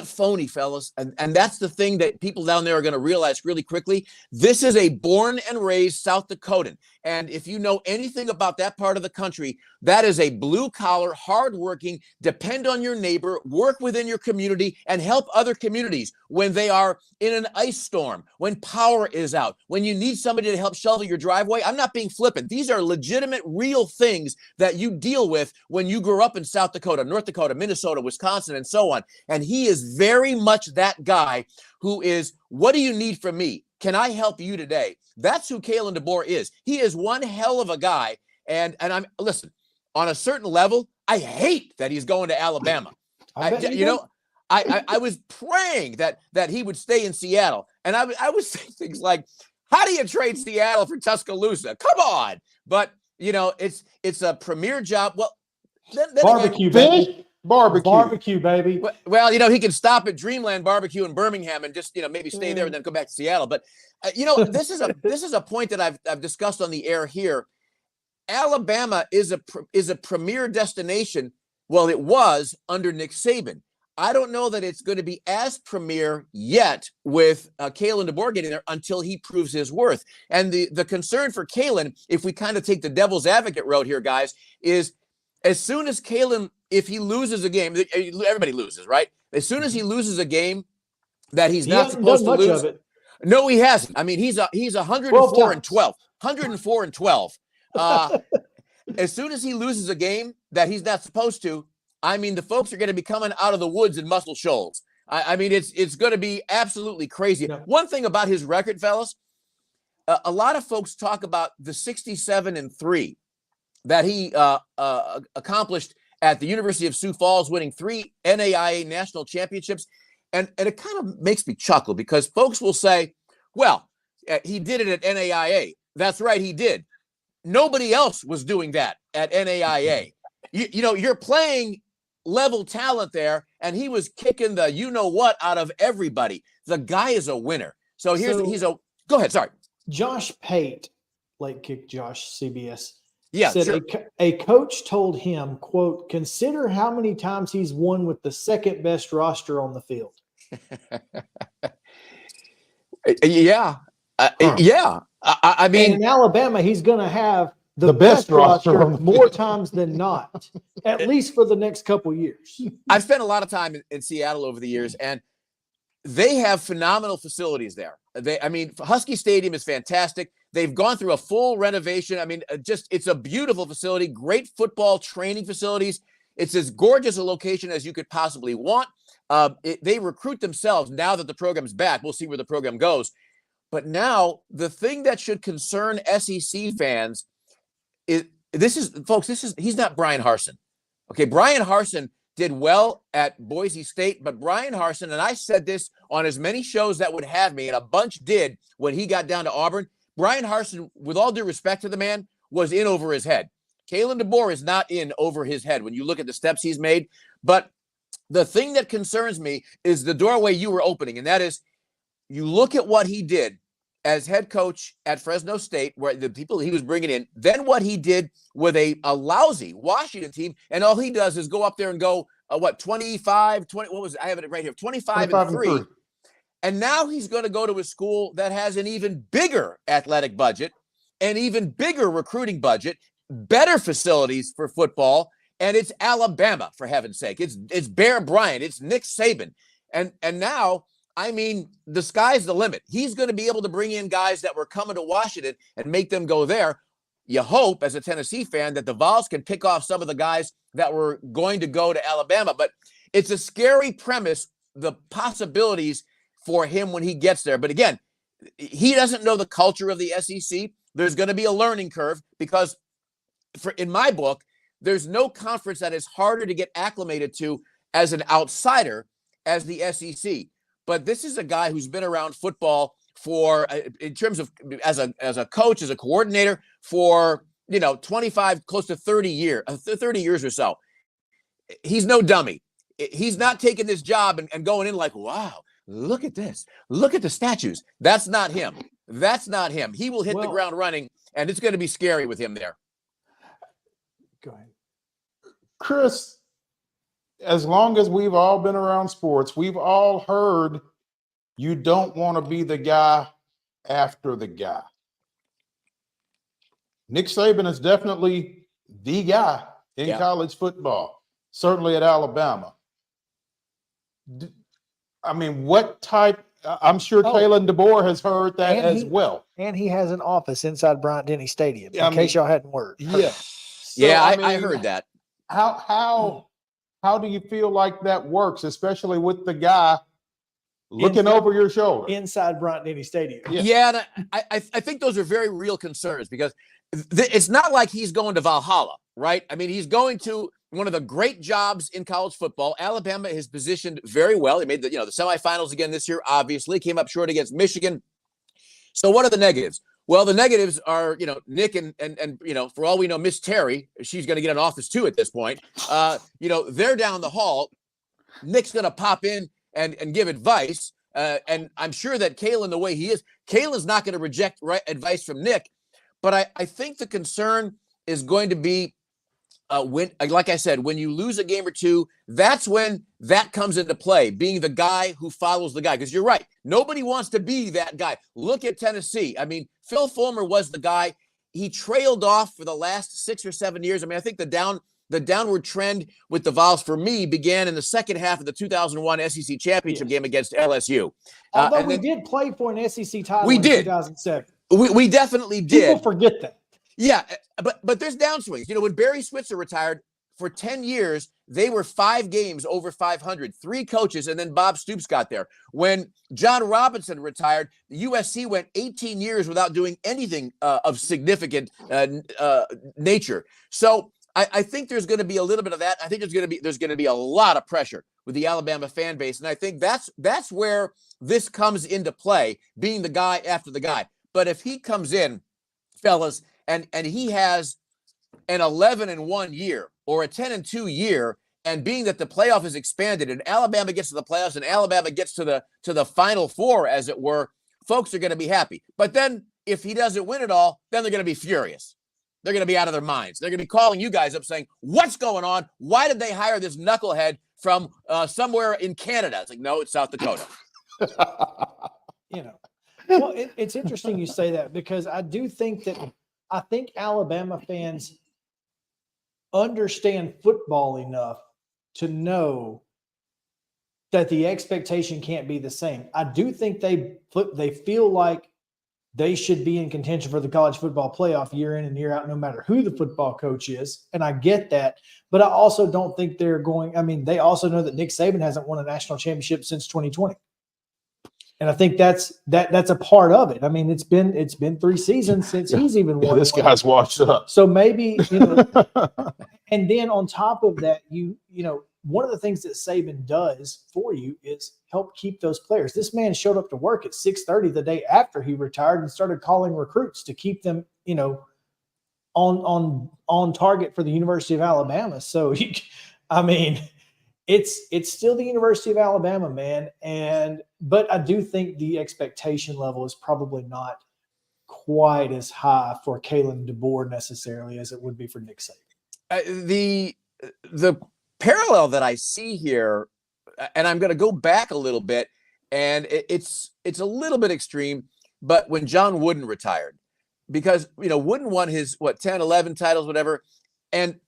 phony, fellas. And that's the thing that people down there are going to realize really quickly. This is a born and raised South Dakotan. And if you know anything about that part of the country, that is a blue collar, hardworking, depend on your neighbor, work within your community, and help other communities when they are in an ice storm, when power is out, when you need somebody to help shovel your driveway. I'm not being flippant. These are legitimate, real things that you deal with when you grew up in South Dakota, North Dakota, Minnesota, Wisconsin, and so on. And he is very much that guy who is, what do you need from me? can I help you today? That's who Kalen DeBoer is. He is one hell of a guy. And I'm listen, on a certain level, I hate that he's going to Alabama. I was praying that he would stay in Seattle. And I was saying things like, how do you trade Seattle for Tuscaloosa? Come on. But, it's a premier job. Well, then barbecue, again, baby. Barbecue, baby. Well, he can stop at Dreamland Barbecue in Birmingham and just, maybe stay there and then go back to Seattle. But, this is a point that I've discussed on the air here. Alabama is a premier destination. Well, it was under Nick Saban. I don't know that it's going to be as premier yet with Kalen DeBoer getting there until he proves his worth. And the concern for Kalen, if we kind of take the devil's advocate road here, guys, is as soon as Kalen, if he loses a game, everybody loses, right? As soon as he loses a game that he's not supposed to lose. No, he hasn't. I mean, he's 104 and 12. 104 and 12. As soon as he loses a game that he's not supposed to, I mean, the folks are going to be coming out of the woods in Muscle Shoals. I mean, it's going to be absolutely crazy. Yeah. One thing about his record, fellas, a lot of folks talk about the 67-3 that he accomplished at the University of Sioux Falls, winning 3 NAIA national championships. And it kind of makes me chuckle because folks will say, well, he did it at NAIA. That's right, he did. Nobody else was doing that at NAIA. You're playing level talent there, and he was kicking the you-know-what out of everybody. The guy is a winner. So go ahead, sorry. Josh Pate, late kick Josh, CBS, said sure. A coach told him, quote, consider how many times he's won with the second best roster on the field. Yeah. I mean, and in Alabama, he's going to have the best roster more times than not, at least for the next couple years. I've spent a lot of time in Seattle over the years, and they have phenomenal facilities there. Husky Stadium is fantastic. They've gone through a full renovation. I mean, it's a beautiful facility, great football training facilities. It's as gorgeous a location as you could possibly want. They recruit themselves now that the program's back. We'll see where the program goes. But now the thing that should concern SEC fans he's not Brian Harsin. Okay, Brian Harsin did well at Boise State, but Brian Harsin, and I said this on as many shows that would have me, and a bunch did when he got down to Auburn, Brian Harsin, with all due respect to the man, was in over his head. Kalen DeBoer is not in over his head when you look at the steps he's made. But the thing that concerns me is the doorway you were opening, and that is you look at what he did as head coach at Fresno State, where the people he was bringing in, then what he did with a lousy Washington team, and all he does is go up there and go, 25, 20, what was it? I have it right here, 25 and 3. And now he's going to go to a school that has an even bigger athletic budget, an even bigger recruiting budget, better facilities for football, and it's Alabama, for heaven's sake. It's Bear Bryant, it's Nick Saban. And now, I mean, the sky's the limit. He's going to be able to bring in guys that were coming to Washington and make them go there. You hope, as a Tennessee fan, that the Vols can pick off some of the guys that were going to go to Alabama. But it's a scary premise, the possibilities for him when he gets there. But again, he doesn't know the culture of the SEC. There's going to be a learning curve because, in my book, there's no conference that is harder to get acclimated to as an outsider as the SEC. But this is a guy who's been around football for, in terms of as a coach, as a coordinator for 25, close to 30 years or so. He's no dummy. He's not taking this job and going in like, wow, look at this, look at the statues. That's not him. That's not him. He will hit the ground running, and it's going to be scary with him there. Go ahead, Chris. As long as we've all been around sports, we've all heard you don't want to be the guy after the guy. Nick Saban is definitely the guy in college football, certainly at Alabama. I mean, what type? I'm sure Kalen DeBoer has heard that as well. And he has an office inside Bryant-Denny Stadium, in case y'all hadn't heard. Yeah. So, I heard that. How do you feel like that works, especially with the guy looking over your shoulder inside Bryant-Denny Stadium. Yeah, and I think those are very real concerns because it's not like he's going to Valhalla, right? I mean, he's going to one of the great jobs in college football. Alabama is positioned very well. He made the semifinals again this year, obviously, came up short against Michigan. So what are the negatives? Well, the negatives are, Nick and for all we know, Miss Terry, she's going to get an office too at this point. They're down the hall. Nick's going to pop in and give advice. And I'm sure that Kalen, the way he is, Kalen's not going to reject advice from Nick. But I think the concern is going to be when, like I said, when you lose a game or two, that's when that comes into play, being the guy who follows the guy. Because you're right. Nobody wants to be that guy. Look at Tennessee. I mean, Phil Fulmer was the guy. He trailed off for the last 6 or 7 years. I mean, I think the downward trend with the Vols for me began in the second half of the 2001 SEC championship game against LSU. Although we did play for an SEC title in 2007. We definitely did. People forget that. Yeah, but there's downswings. When Barry Switzer retired for 10 years, they were 5 games over 500, 3 coaches, and then Bob Stoops got there. When John Robinson retired, the USC went 18 years without doing anything of significant nature. So I think there's going to be a little bit of that. I think there's going to be a lot of pressure with the Alabama fan base, and I think that's where this comes into play, being the guy after the guy. But if he comes in, fellas, and he has an 11-1 year or a 10-2 year, and being that the playoff is expanded and Alabama gets to the playoffs and Alabama gets to the Final Four, as it were, folks are going to be happy. But then if he doesn't win it all, then they're going to be furious. They're going to be out of their minds. They're going to be calling you guys up saying, what's going on? Why did they hire this knucklehead from somewhere in Canada? It's like, no, it's South Dakota. Well, it's interesting you say that, because I think Alabama fans understand football enough to know that the expectation can't be the same. I do think they feel like they should be in contention for the college football playoff year in and year out, no matter who the football coach is. And I get that, but I also don't think they're going. I mean, they also know that Nick Saban hasn't won a national championship since 2020. And I think that's a part of it. I mean, it's been 3 seasons since he's even won. This guy's washed up. So maybe, and then on top of that, one of the things that Saban does for you is help keep those players. This man showed up to work at 6:30 the day after he retired and started calling recruits to keep them, on target for the University of Alabama. So, I mean, it's still the University of Alabama, man. But I do think the expectation level is probably not quite as high for Kalen DeBoer necessarily as it would be for Nick Saban. The parallel that I see here, and I'm going to go back a little bit, and it's a little bit extreme, but when John Wooden retired, because Wooden won his 10, 11 titles, whatever, and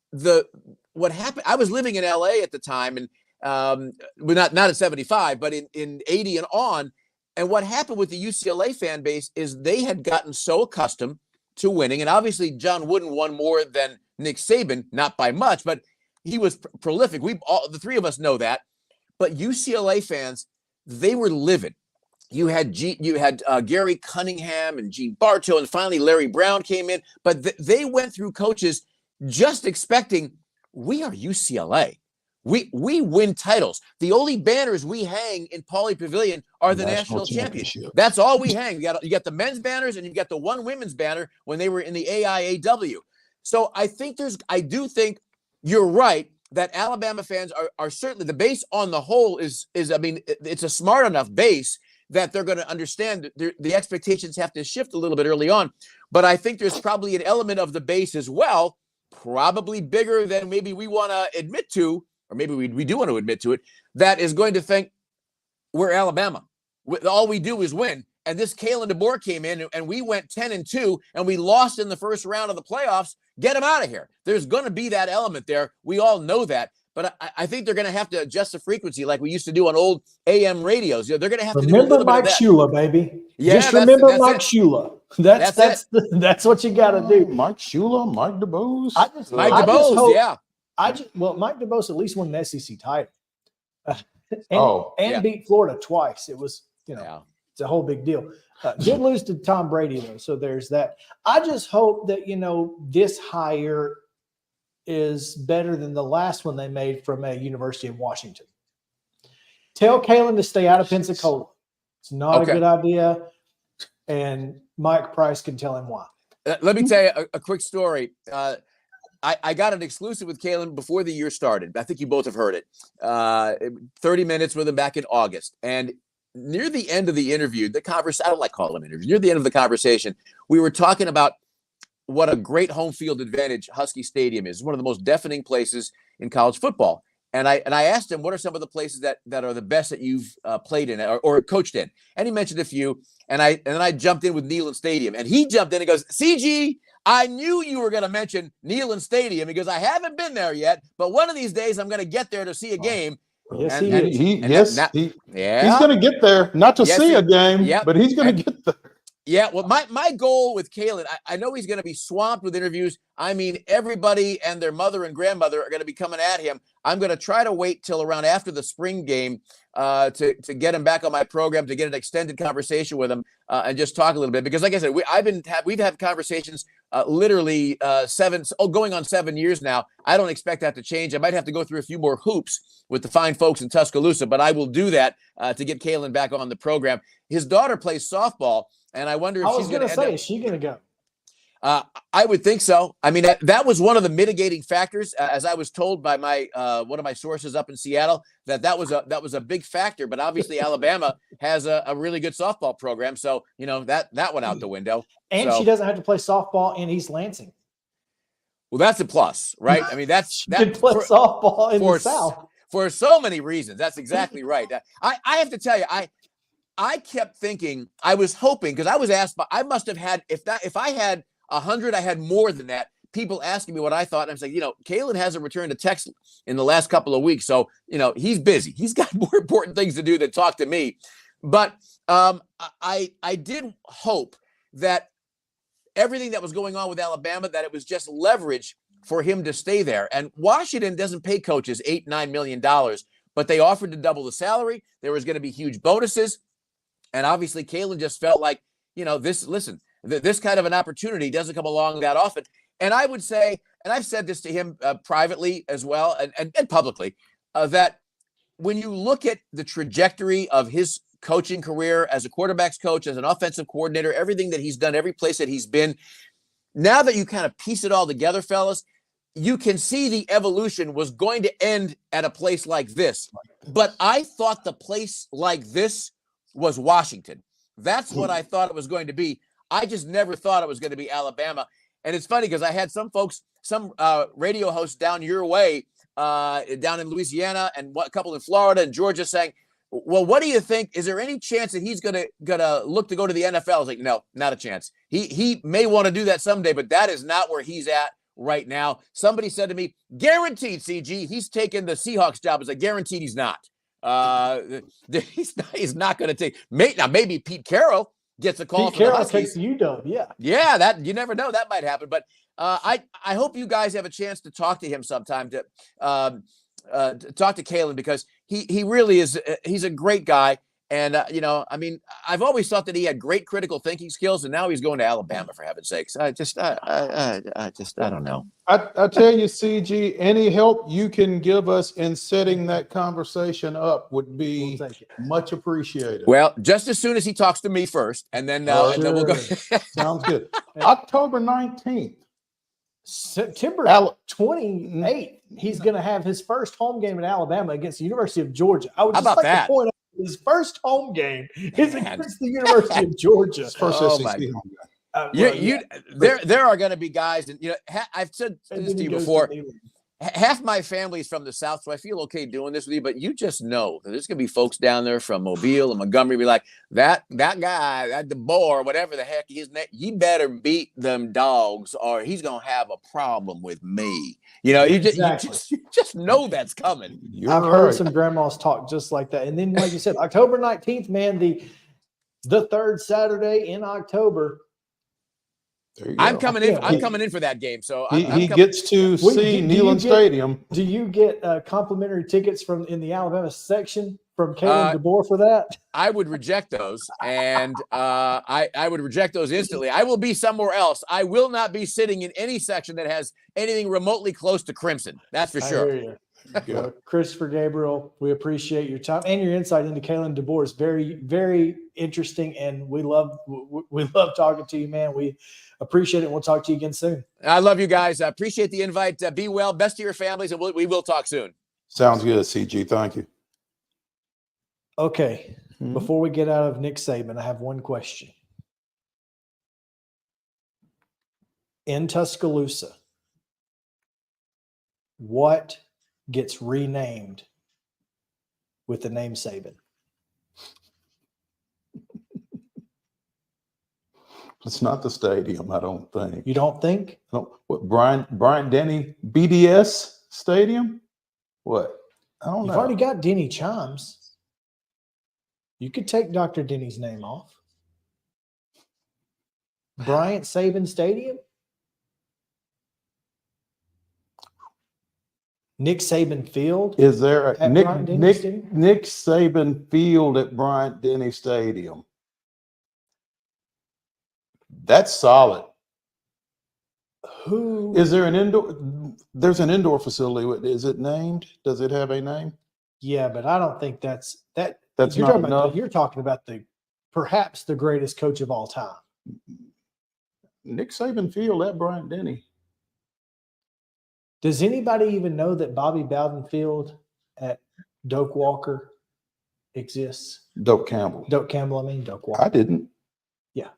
what happened, I was living in LA at the time, and not in 75, but in 80 and on. And what happened with the UCLA fan base is they had gotten so accustomed to winning. And obviously John Wooden won more than Nick Saban, not by much, but he was prolific. The 3 of us know that. But UCLA fans, they were livid. You had Gary Cunningham and Gene Bartow, and finally Larry Brown came in. But they went through coaches just expecting, we are UCLA. We win titles. The only banners we hang in Pauley Pavilion are the national championship. That's all we hang. You got the men's banners and you got the one women's banner when they were in the AIAW. So I do think you're right that Alabama fans are certainly, the base on the whole is I mean, it's a smart enough base that they're going to understand the expectations have to shift a little bit early on. But I think there's probably an element of the base as well, probably bigger than maybe we want to admit to, or maybe we do want to admit to it, that is going to think we're Alabama. All we do is win. And this Kalen DeBoer came in and we went 10-2 and we lost in the first round of the playoffs. Get him out of here. There's going to be that element there. We all know that. But I think they're going to have to adjust the frequency like we used to do on old AM radios. They're going to have to do a little Mike bit of that. Shula, baby. Yeah, just remember Mike Shula. That's what you got to do. Mike Shula, Mike DeBose. Mike DeBose, yeah. Mike DeBose at least won an SEC title. and beat Florida twice. It was, it's a whole big deal. Did lose to Tom Brady though, so there's that. I just hope that this hire is better than the last one they made from a University of Washington. Tell Kalen to stay out of Pensacola. It's not a good idea, and Mike Price can tell him why. Let me tell you a quick story. I got an exclusive with Kalen before the year started. I think you both have heard it. 30 minutes with him back in August. And near the end of the interview, I don't like calling them interviews. Near the end of the conversation, we were talking about what a great home field advantage Husky Stadium is. It's one of the most deafening places in college football. And I asked him, what are some of the places that are the best that you've played in or coached in? And he mentioned a few. And then I jumped in with Neyland Stadium. And he jumped in and goes, CG, I knew you were going to mention Neyland Stadium because I haven't been there yet. But one of these days, I'm going to get there to see a game. Yes, he's going to get there, not to see a game, but he's going to get there. Yeah, well, my goal with Kalen, I know he's going to be swamped with interviews. I mean, everybody and their mother and grandmother are going to be coming at him. I'm going to try to wait till around after the spring game to get him back on my program, to get an extended conversation with him and just talk a little bit. Because like I said, we've had conversations literally going on 7 years now. I don't expect that to change. I might have to go through a few more hoops with the fine folks in Tuscaloosa, but I will do that to get Kalen back on the program. His daughter plays softball. And I wonder if she's going to say, is she going to go? I would think so. I mean, that was one of the mitigating factors, as I was told by my one of my sources up in Seattle, that was a big factor. But obviously, Alabama has a really good softball program, so that went out the window. And she doesn't have to play softball in East Lansing. Well, that's a plus, right? I mean, that's she can play softball in the South for so many reasons. That's exactly right. I have to tell you, I kept thinking, I was hoping, because I was asked, I must have had, if I had 100, I had more than that. People asking me what I thought. And I was like, Kalen hasn't returned a text in the last couple of weeks. So, he's busy. He's got more important things to do than talk to me. But I did hope that everything that was going on with Alabama, that it was just leverage for him to stay there. And Washington doesn't pay coaches $8-9 million, but they offered to double the salary. There was going to be huge bonuses. And obviously, Kalen just felt like, this kind of an opportunity doesn't come along that often. And I would say, and I've said this to him privately as well and publicly, that when you look at the trajectory of his coaching career as a quarterback's coach, as an offensive coordinator, everything that he's done, every place that he's been, now that you kind of piece it all together, fellas, you can see the evolution was going to end at a place like this. But I thought the place like this was Washington. That's what I thought it was going to be. I just never thought it was going to be Alabama. And it's funny because I had some folks, some radio hosts down your way, down in Louisiana, and a couple in Florida and Georgia saying, well, what do you think? Is there any chance that he's gonna look to go to the NFL? I was like, no, not a chance. He may want to do that someday, but that is not where he's at right now. Somebody said to me, guaranteed, CG, he's taking the Seahawks job. I was like, guaranteed he's not. He's not going to take. Maybe Pete Carroll gets a call. Pete Carroll takes the UW. Yeah. That you never know. That might happen. But I hope you guys have a chance to talk to him sometime. To talk to Kalen, because he really is. He's a great guy. And, I mean, I've always thought that he had great critical thinking skills, and now he's going to Alabama, for heaven's sakes. I don't know. I tell you, CG, any help you can give us in setting that conversation up would be much appreciated. Well, just as soon as he talks to me first, and then we'll go. Sounds good. October 19th. September 28th, he's going to have his first home game in Alabama against the University of Georgia. I would just like to point out his first home game is against the University of Georgia. First SEC home game. There are going to be guys, and I've said this to you before. Half my family is from the South, so I feel okay doing this with you. But you just know that there's going to be folks down there from Mobile and Montgomery be like, that guy, that DeBoer, whatever the heck his name, you better beat them dogs, or he's going to have a problem with me. You just know that's coming. I've heard some grandmas talk just like that. And then, like you said, October 19th, man, the third Saturday in October. There you I'm go. coming in. I'm coming in for that game. So he gets to see Neyland Stadium. Do you get complimentary tickets from in the Alabama section from Kalen DeBoer for that? I would reject those, and I would reject those instantly. I will be somewhere else. I will not be sitting in any section that has anything remotely close to crimson. That's for sure. I hear you. Christopher Gabriel, we appreciate your time and your insight into Kalen DeBoer. Is very, very interesting, and we love talking to you, man. We appreciate it. We'll talk to you again soon. I love you guys. I appreciate the invite. Be well. Best to your families, and we will talk soon. Sounds good, CG. Thank you. Okay. Before we get out of Nick Saban, I have one question. In Tuscaloosa, what gets renamed with the name Saban? It's not the stadium, I don't think. You don't think? No. What, Bryant Denny BDS Stadium? What? I don't know. You've already got Denny Chimes. You could take Dr. Denny's name off. Bryant Saban Stadium? Nick Saban Field? Is there a Nick Nick Saban Field at Bryant Denny Stadium? That's solid. Who is there an indoor? There's an indoor facility. Is it named? Does it have a name? Yeah, but I don't think that's that. That's you're not talking about, enough. you're talking about perhaps the greatest coach of all time. Nick Saban Field at Bryant Denny. Does anybody even know that Bobby Bowden Field at Doak Walker exists? Doak Campbell. Doak Walker. I didn't. Yeah.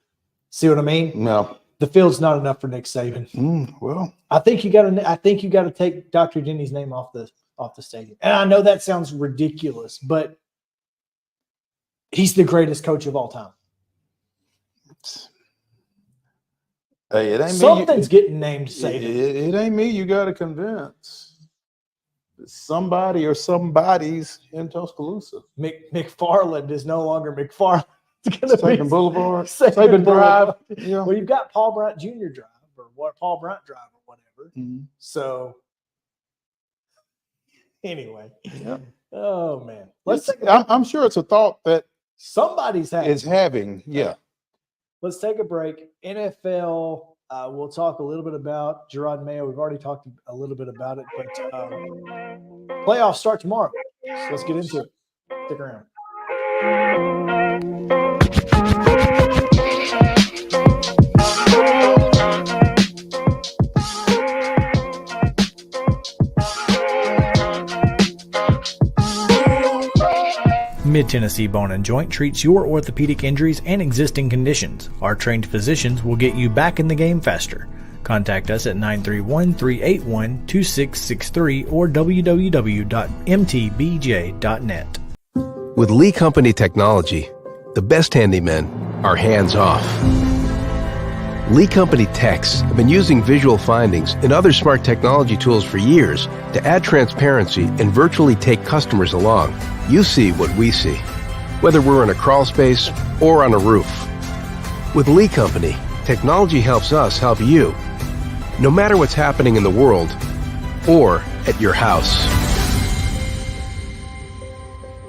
See what I mean? No. The field's not enough for Nick Saban. Well, I think you got to take Dr. Denny's name off the stadium. And I know that sounds ridiculous, but he's the greatest coach of all time. Hey, it ain't something's getting named Saban. It ain't me. You got to convince somebody or somebody's in Tuscaloosa. McFarland is no longer McFarland. It's going to Saban Boulevard, Saban Drive. Yeah. Well, you've got Paul Bryant Jr. Drive or what Paul Bryant Drive or whatever. Mm-hmm. So anyway, yeah. Oh man, I'm sure it's a thought that somebody's having. Yeah. Let's take a break. NFL. We'll talk a little bit about Gerard Mayo. We've already talked a little bit about it, but playoffs start tomorrow. So let's get into it. Stick around. Mid-Tennessee Bone and Joint treats your orthopedic injuries and existing conditions. Our trained physicians will get you back in the game faster. Contact us at 931-381-2663 or www.mtbj.net. With Lee Company technology, the best handymen are hands-off. Lee Company techs have been using visual findings and other smart technology tools for years to add transparency and virtually take customers along. You see what we see, whether we're in a crawl space or on a roof. With Lee Company, technology helps us help you, no matter what's happening in the world or at your house.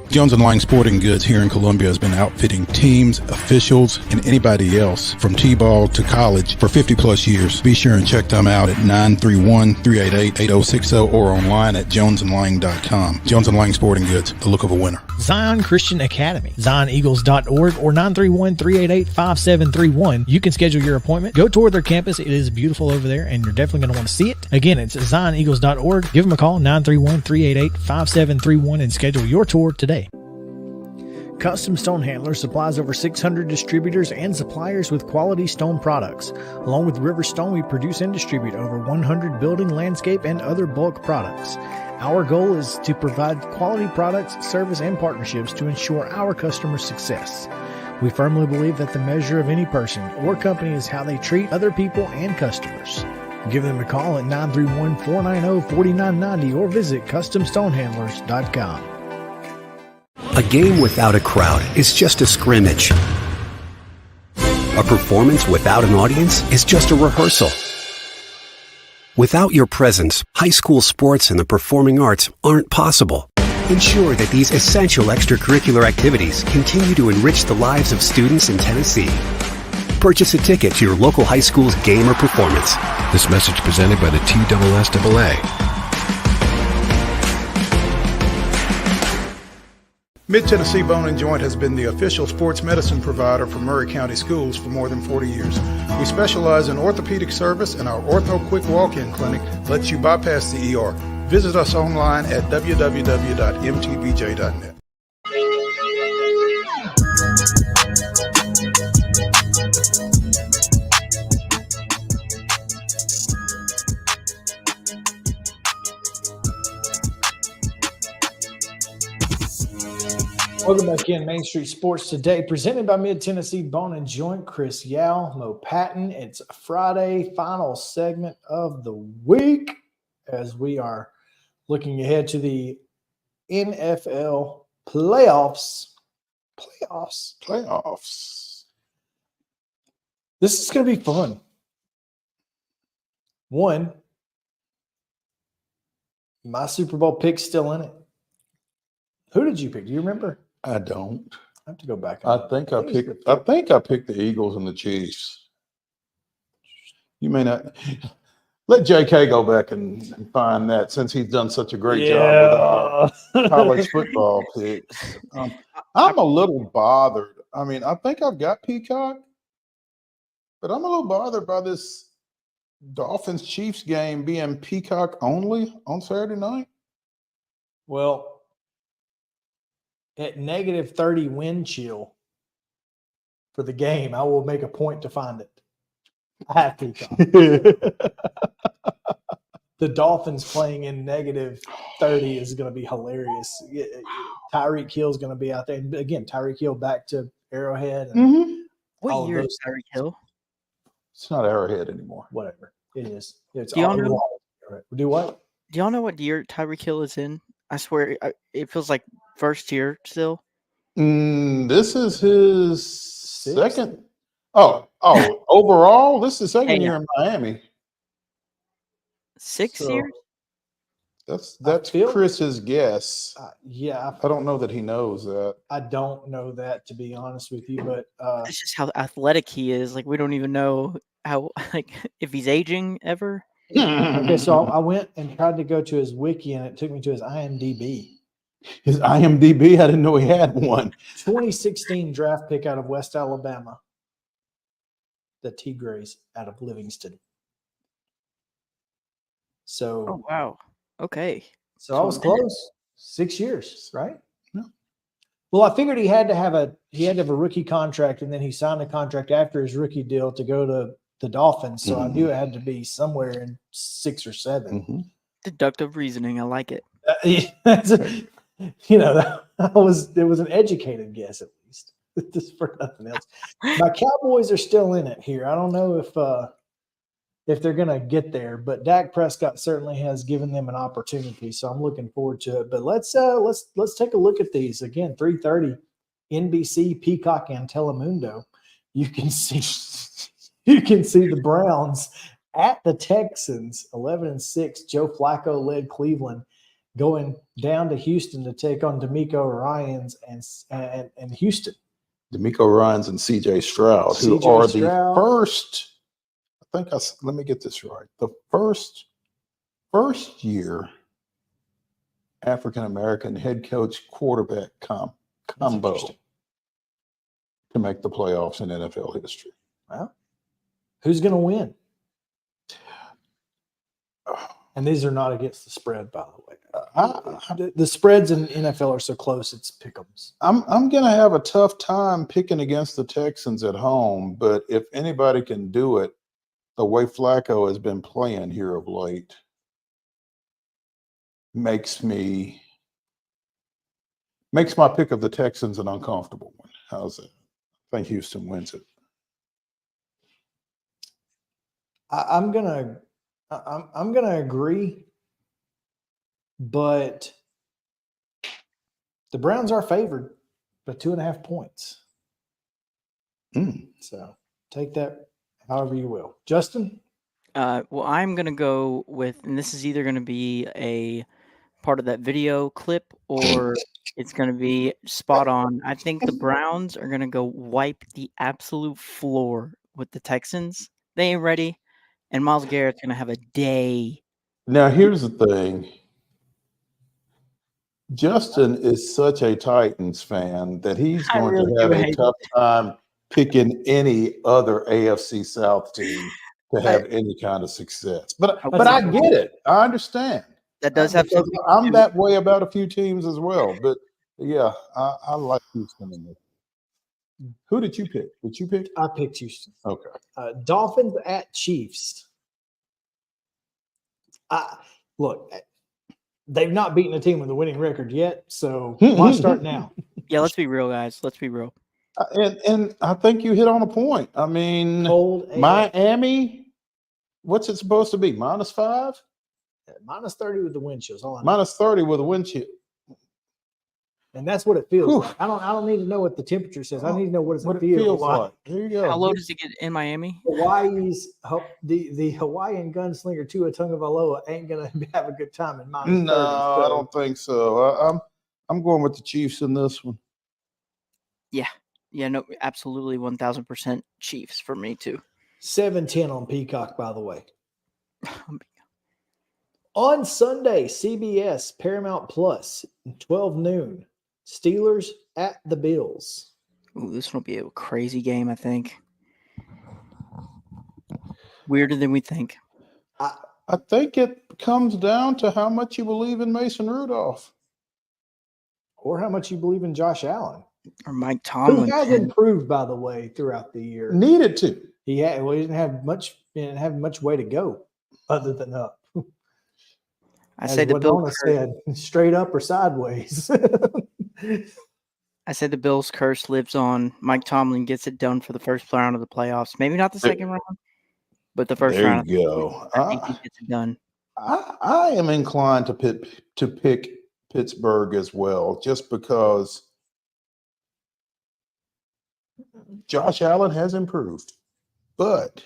Jones & Lang Sporting Goods here in Columbia has been outfitting teams, officials, and anybody else from T-ball to college for 50 plus years. Be sure and check them out at 931-388-8060 or online at jonesandlang.com. Jones & Lang Sporting Goods, the look of a winner. Zion Christian Academy, zioneagles.org or 931-388-5731. You can schedule your appointment. Go tour their campus. It is beautiful over there, and you're definitely going to want to see it. Again, it's zioneagles.org. Give them a call, 931-388-5731, and schedule your tour today. Custom Stone Handlers supplies over 600 distributors and suppliers with quality stone products. Along with River Stone, we produce and distribute over 100 building, landscape, and other bulk products. Our goal is to provide quality products, service, and partnerships to ensure our customers' success. We firmly believe that the measure of any person or company is how they treat other people and customers. Give them a call at 931-490-4990 or visit CustomStonehandlers.com. A game without a crowd is just a scrimmage. A performance without an audience is just a rehearsal. Without your presence, high school sports and the performing arts aren't possible. Ensure that these essential extracurricular activities continue to enrich the lives of students in Tennessee. Purchase a ticket to your local high school's game or performance. This message presented by the TSSAA. Mid-Tennessee Bone and Joint has been the official sports medicine provider for Maury County Schools for more than 40 years. We specialize in orthopedic service, and our Ortho Quick Walk-In Clinic lets you bypass the ER. Visit us online at www.mtbj.net. Welcome back in Main Street Sports Today, presented by Mid-Tennessee Bone and Joint. Chris Yao, Mo Patton. It's Friday, final segment of the week as we are looking ahead to the NFL playoffs. This is going to be fun. One, my Super Bowl pick's still in it. Who did you pick? Do you remember? I don't. I have to go back. I think I picked the Eagles and the Chiefs. You may not let JK go back and find that, since he's done such a great job with our college football picks. I'm a little bothered. I mean, I think I've got Peacock, but I'm a little bothered by this Dolphins Chiefs game being Peacock only on Saturday night. Well, at -30 wind chill for the game, I will make a point to find it. I have Peacock. The Dolphins playing in -30 is going to be hilarious. Tyreek Hill is going to be out there. And again, Tyreek Hill back to Arrowhead. And What year is Tyreek Hill? It's not Arrowhead anymore. Whatever. It is. It's Do y'all know? Do what? Do y'all know what year Tyreek Hill is in? I swear, it feels like first year still. This is his second. Oh, overall, this is second year in Miami. 6 years? That's Chris's guess. Yeah. I don't know that he knows that. I don't know that, to be honest with you, but It's just how athletic he is. Like, we don't even know how, like, if he's aging ever. Okay, so I went and tried to go to his wiki, and it took me to his IMDb. His IMDb? I didn't know he had one. 2016 draft pick out of West Alabama. The Tigres out of Livingston. So. Oh, wow. Okay. So I was close. 6 years, right? Yeah. Well, I figured he had to have a rookie contract, and then he signed a contract after his rookie deal to go to the Dolphins. So I knew it had to be somewhere in 6 or 7. Deductive reasoning. I like it. It was an educated guess, at least. Just for nothing else. My Cowboys are still in it here. I don't know if they're going to get there, but Dak Prescott certainly has given them an opportunity, so I'm looking forward to it. But let's take a look at these again. 3:30, NBC, Peacock, and Telemundo. You can see the Browns at the Texans, 11-6. Joe Flacco led Cleveland, going down to Houston to take on D'Amico Ryans and Houston. D'Amico Ryans and C.J. Stroud, who are the first. Let me get this right. The first year African American head coach quarterback combo to make the playoffs in NFL history. Well, who's going to win? And these are not against the spread, by the way. The spreads in NFL are so close, it's pick'ems. I'm going to have a tough time picking against the Texans at home, but if anybody can do it, the way Flacco has been playing here of late makes my pick of the Texans an uncomfortable one. How's it? I think Houston wins it. I'm gonna agree, but the Browns are favored by 2.5 points. So Take that however you will. Justin? Well, I'm going to go with, and this is either going to be a part of that video clip or it's going to be spot on. I think the Browns are going to go wipe the absolute floor with the Texans. They ain't ready. And Myles Garrett's going to have a day. Now, here's the thing. Justin is such a Titans fan that he's going to have a tough time picking any other AFC South team to have any kind of success. But I get it. I understand. That does have something. I'm that way about a few teams as well. But yeah, I like Houston in there. Who did you pick? Did you pick? I picked Houston. Okay. Dolphins at Chiefs. Look, they've not beaten a team with a winning record yet, so why start now? Yeah, let's be real, guys. Let's be real. And I think you hit on a point. I mean, Miami, what's it supposed to be? -5? Minus 30 with the wind chills. Minus 30 with a wind chill. And that's what it feels like. I don't need to know what the temperature says. I need to know what it feels like. There you go. How low does it get in Miami? The Hawaiian gunslinger Tua Tagovailoa ain't gonna have a good time in -30. No, I don't think so. I'm going with the Chiefs in this one. Yeah, no, absolutely 1,000% Chiefs for me too. 7-10 on Peacock, by the way. On Sunday, CBS, Paramount Plus, 12 noon. Steelers at the Bills. Ooh, this will be a crazy game, I think. Weirder than we think. I think it comes down to how much you believe in Mason Rudolph. Or how much you believe in Josh Allen. Or Mike Tomlin. Who has improved, by the way, throughout the year. Needed to. He didn't have much way to go other than up. I say the Bills said, straight up or sideways. I said the Bills curse lives on. Mike Tomlin gets it done for the first round of the playoffs. Maybe not the second round, but the first round. There you go. I think he gets it done. I am inclined to pick Pittsburgh as well, just because Josh Allen has improved. But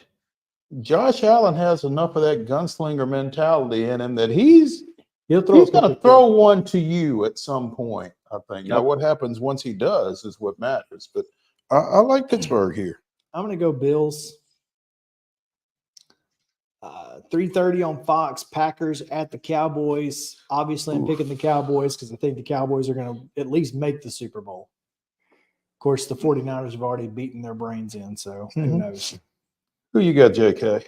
Josh Allen has enough of that gunslinger mentality in him that he's going to throw one to you at some point, I think. Now, what happens once he does is what matters. But I like Pittsburgh here. I'm going to go Bills. 3:30 on Fox, Packers at the Cowboys. Obviously, I'm picking the Cowboys because I think the Cowboys are going to at least make the Super Bowl. Of course, the 49ers have already beaten their brains in, so who knows? Who you got, JK?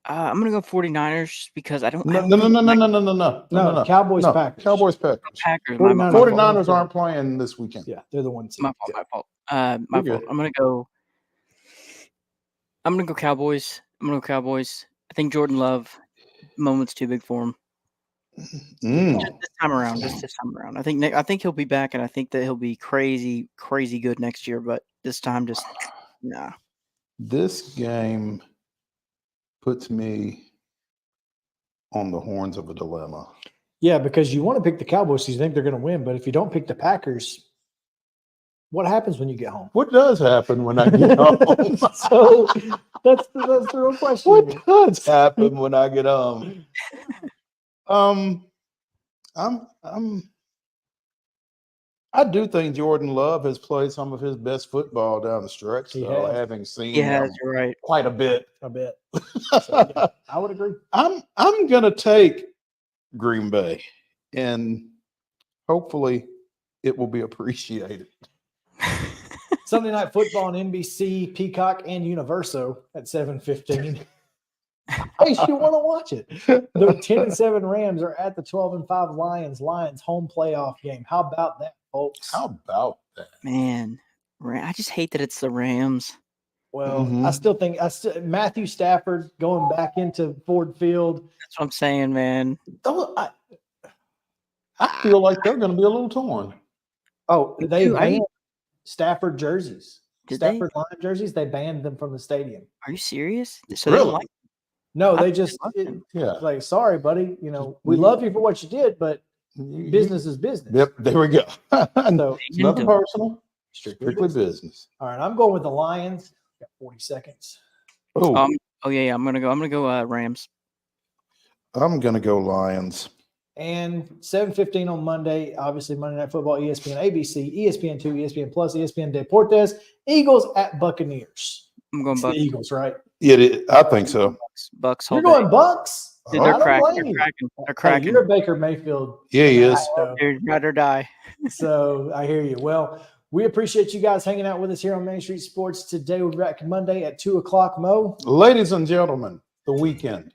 I'm going to go 49ers because I don't. No. Cowboys, Packers. Cowboys, Packers. Packers. 49ers aren't playing this weekend. Yeah, they're the ones. My fault. I'm going to go Cowboys. I think Jordan Love, moment's too big for him. Just this time around. I think he'll be back, and I think that he'll be crazy good next year. But this time, just nah. This game puts me on the horns of a dilemma. Yeah, because you want to pick the Cowboys because you think they're going to win, but if you don't pick the Packers, what happens when you get home? What does happen when I get home? So that's the real question. What does happen when I get home? I do think Jordan Love has played some of his best football down the stretch, though, having seen him quite a bit. So, yeah, I would agree. I'm gonna take Green Bay, and hopefully it will be appreciated. Sunday Night Football on NBC, Peacock, and Universo at 7:15. In case you want to watch it. The 10-7 Rams are at the 12-5 Lions. Lions home playoff game. How about that, folks? How about that? Man, I just hate that it's the Rams. Well, I still think Matthew Stafford going back into Ford Field. That's what I'm saying, man. I feel like they're going to be a little torn. Oh, they banned Stafford jerseys. Stafford Lion jerseys, they banned them from the stadium. Are you serious? So really? They don't like No, they just like, sorry, buddy. We love you for what you did, but business is business. Yep, there we go. So it's nothing personal, strictly business. All right, I'm going with the Lions. Got 40 seconds. Oh, yeah. I'm gonna go Rams. I'm gonna go Lions. And 7:15 on Monday, obviously Monday Night Football, ESPN, ABC, ESPN2, ESPN Plus, ESPN Deportes, Eagles at Buccaneers. I'm going It's the Bucks. Eagles, right? Yeah, I think so. Bucks. You're going Bucks? Dude, I they're don't cracking. blame you. They're Hey, cracking. you're a Baker Mayfield. Yeah, he is. So, Dude, ride or die. so I hear you. Well, we appreciate you guys hanging out with us here on Main Street Sports today. We'll be back Monday at 2 o'clock, Mo. Ladies and gentlemen, the weekend.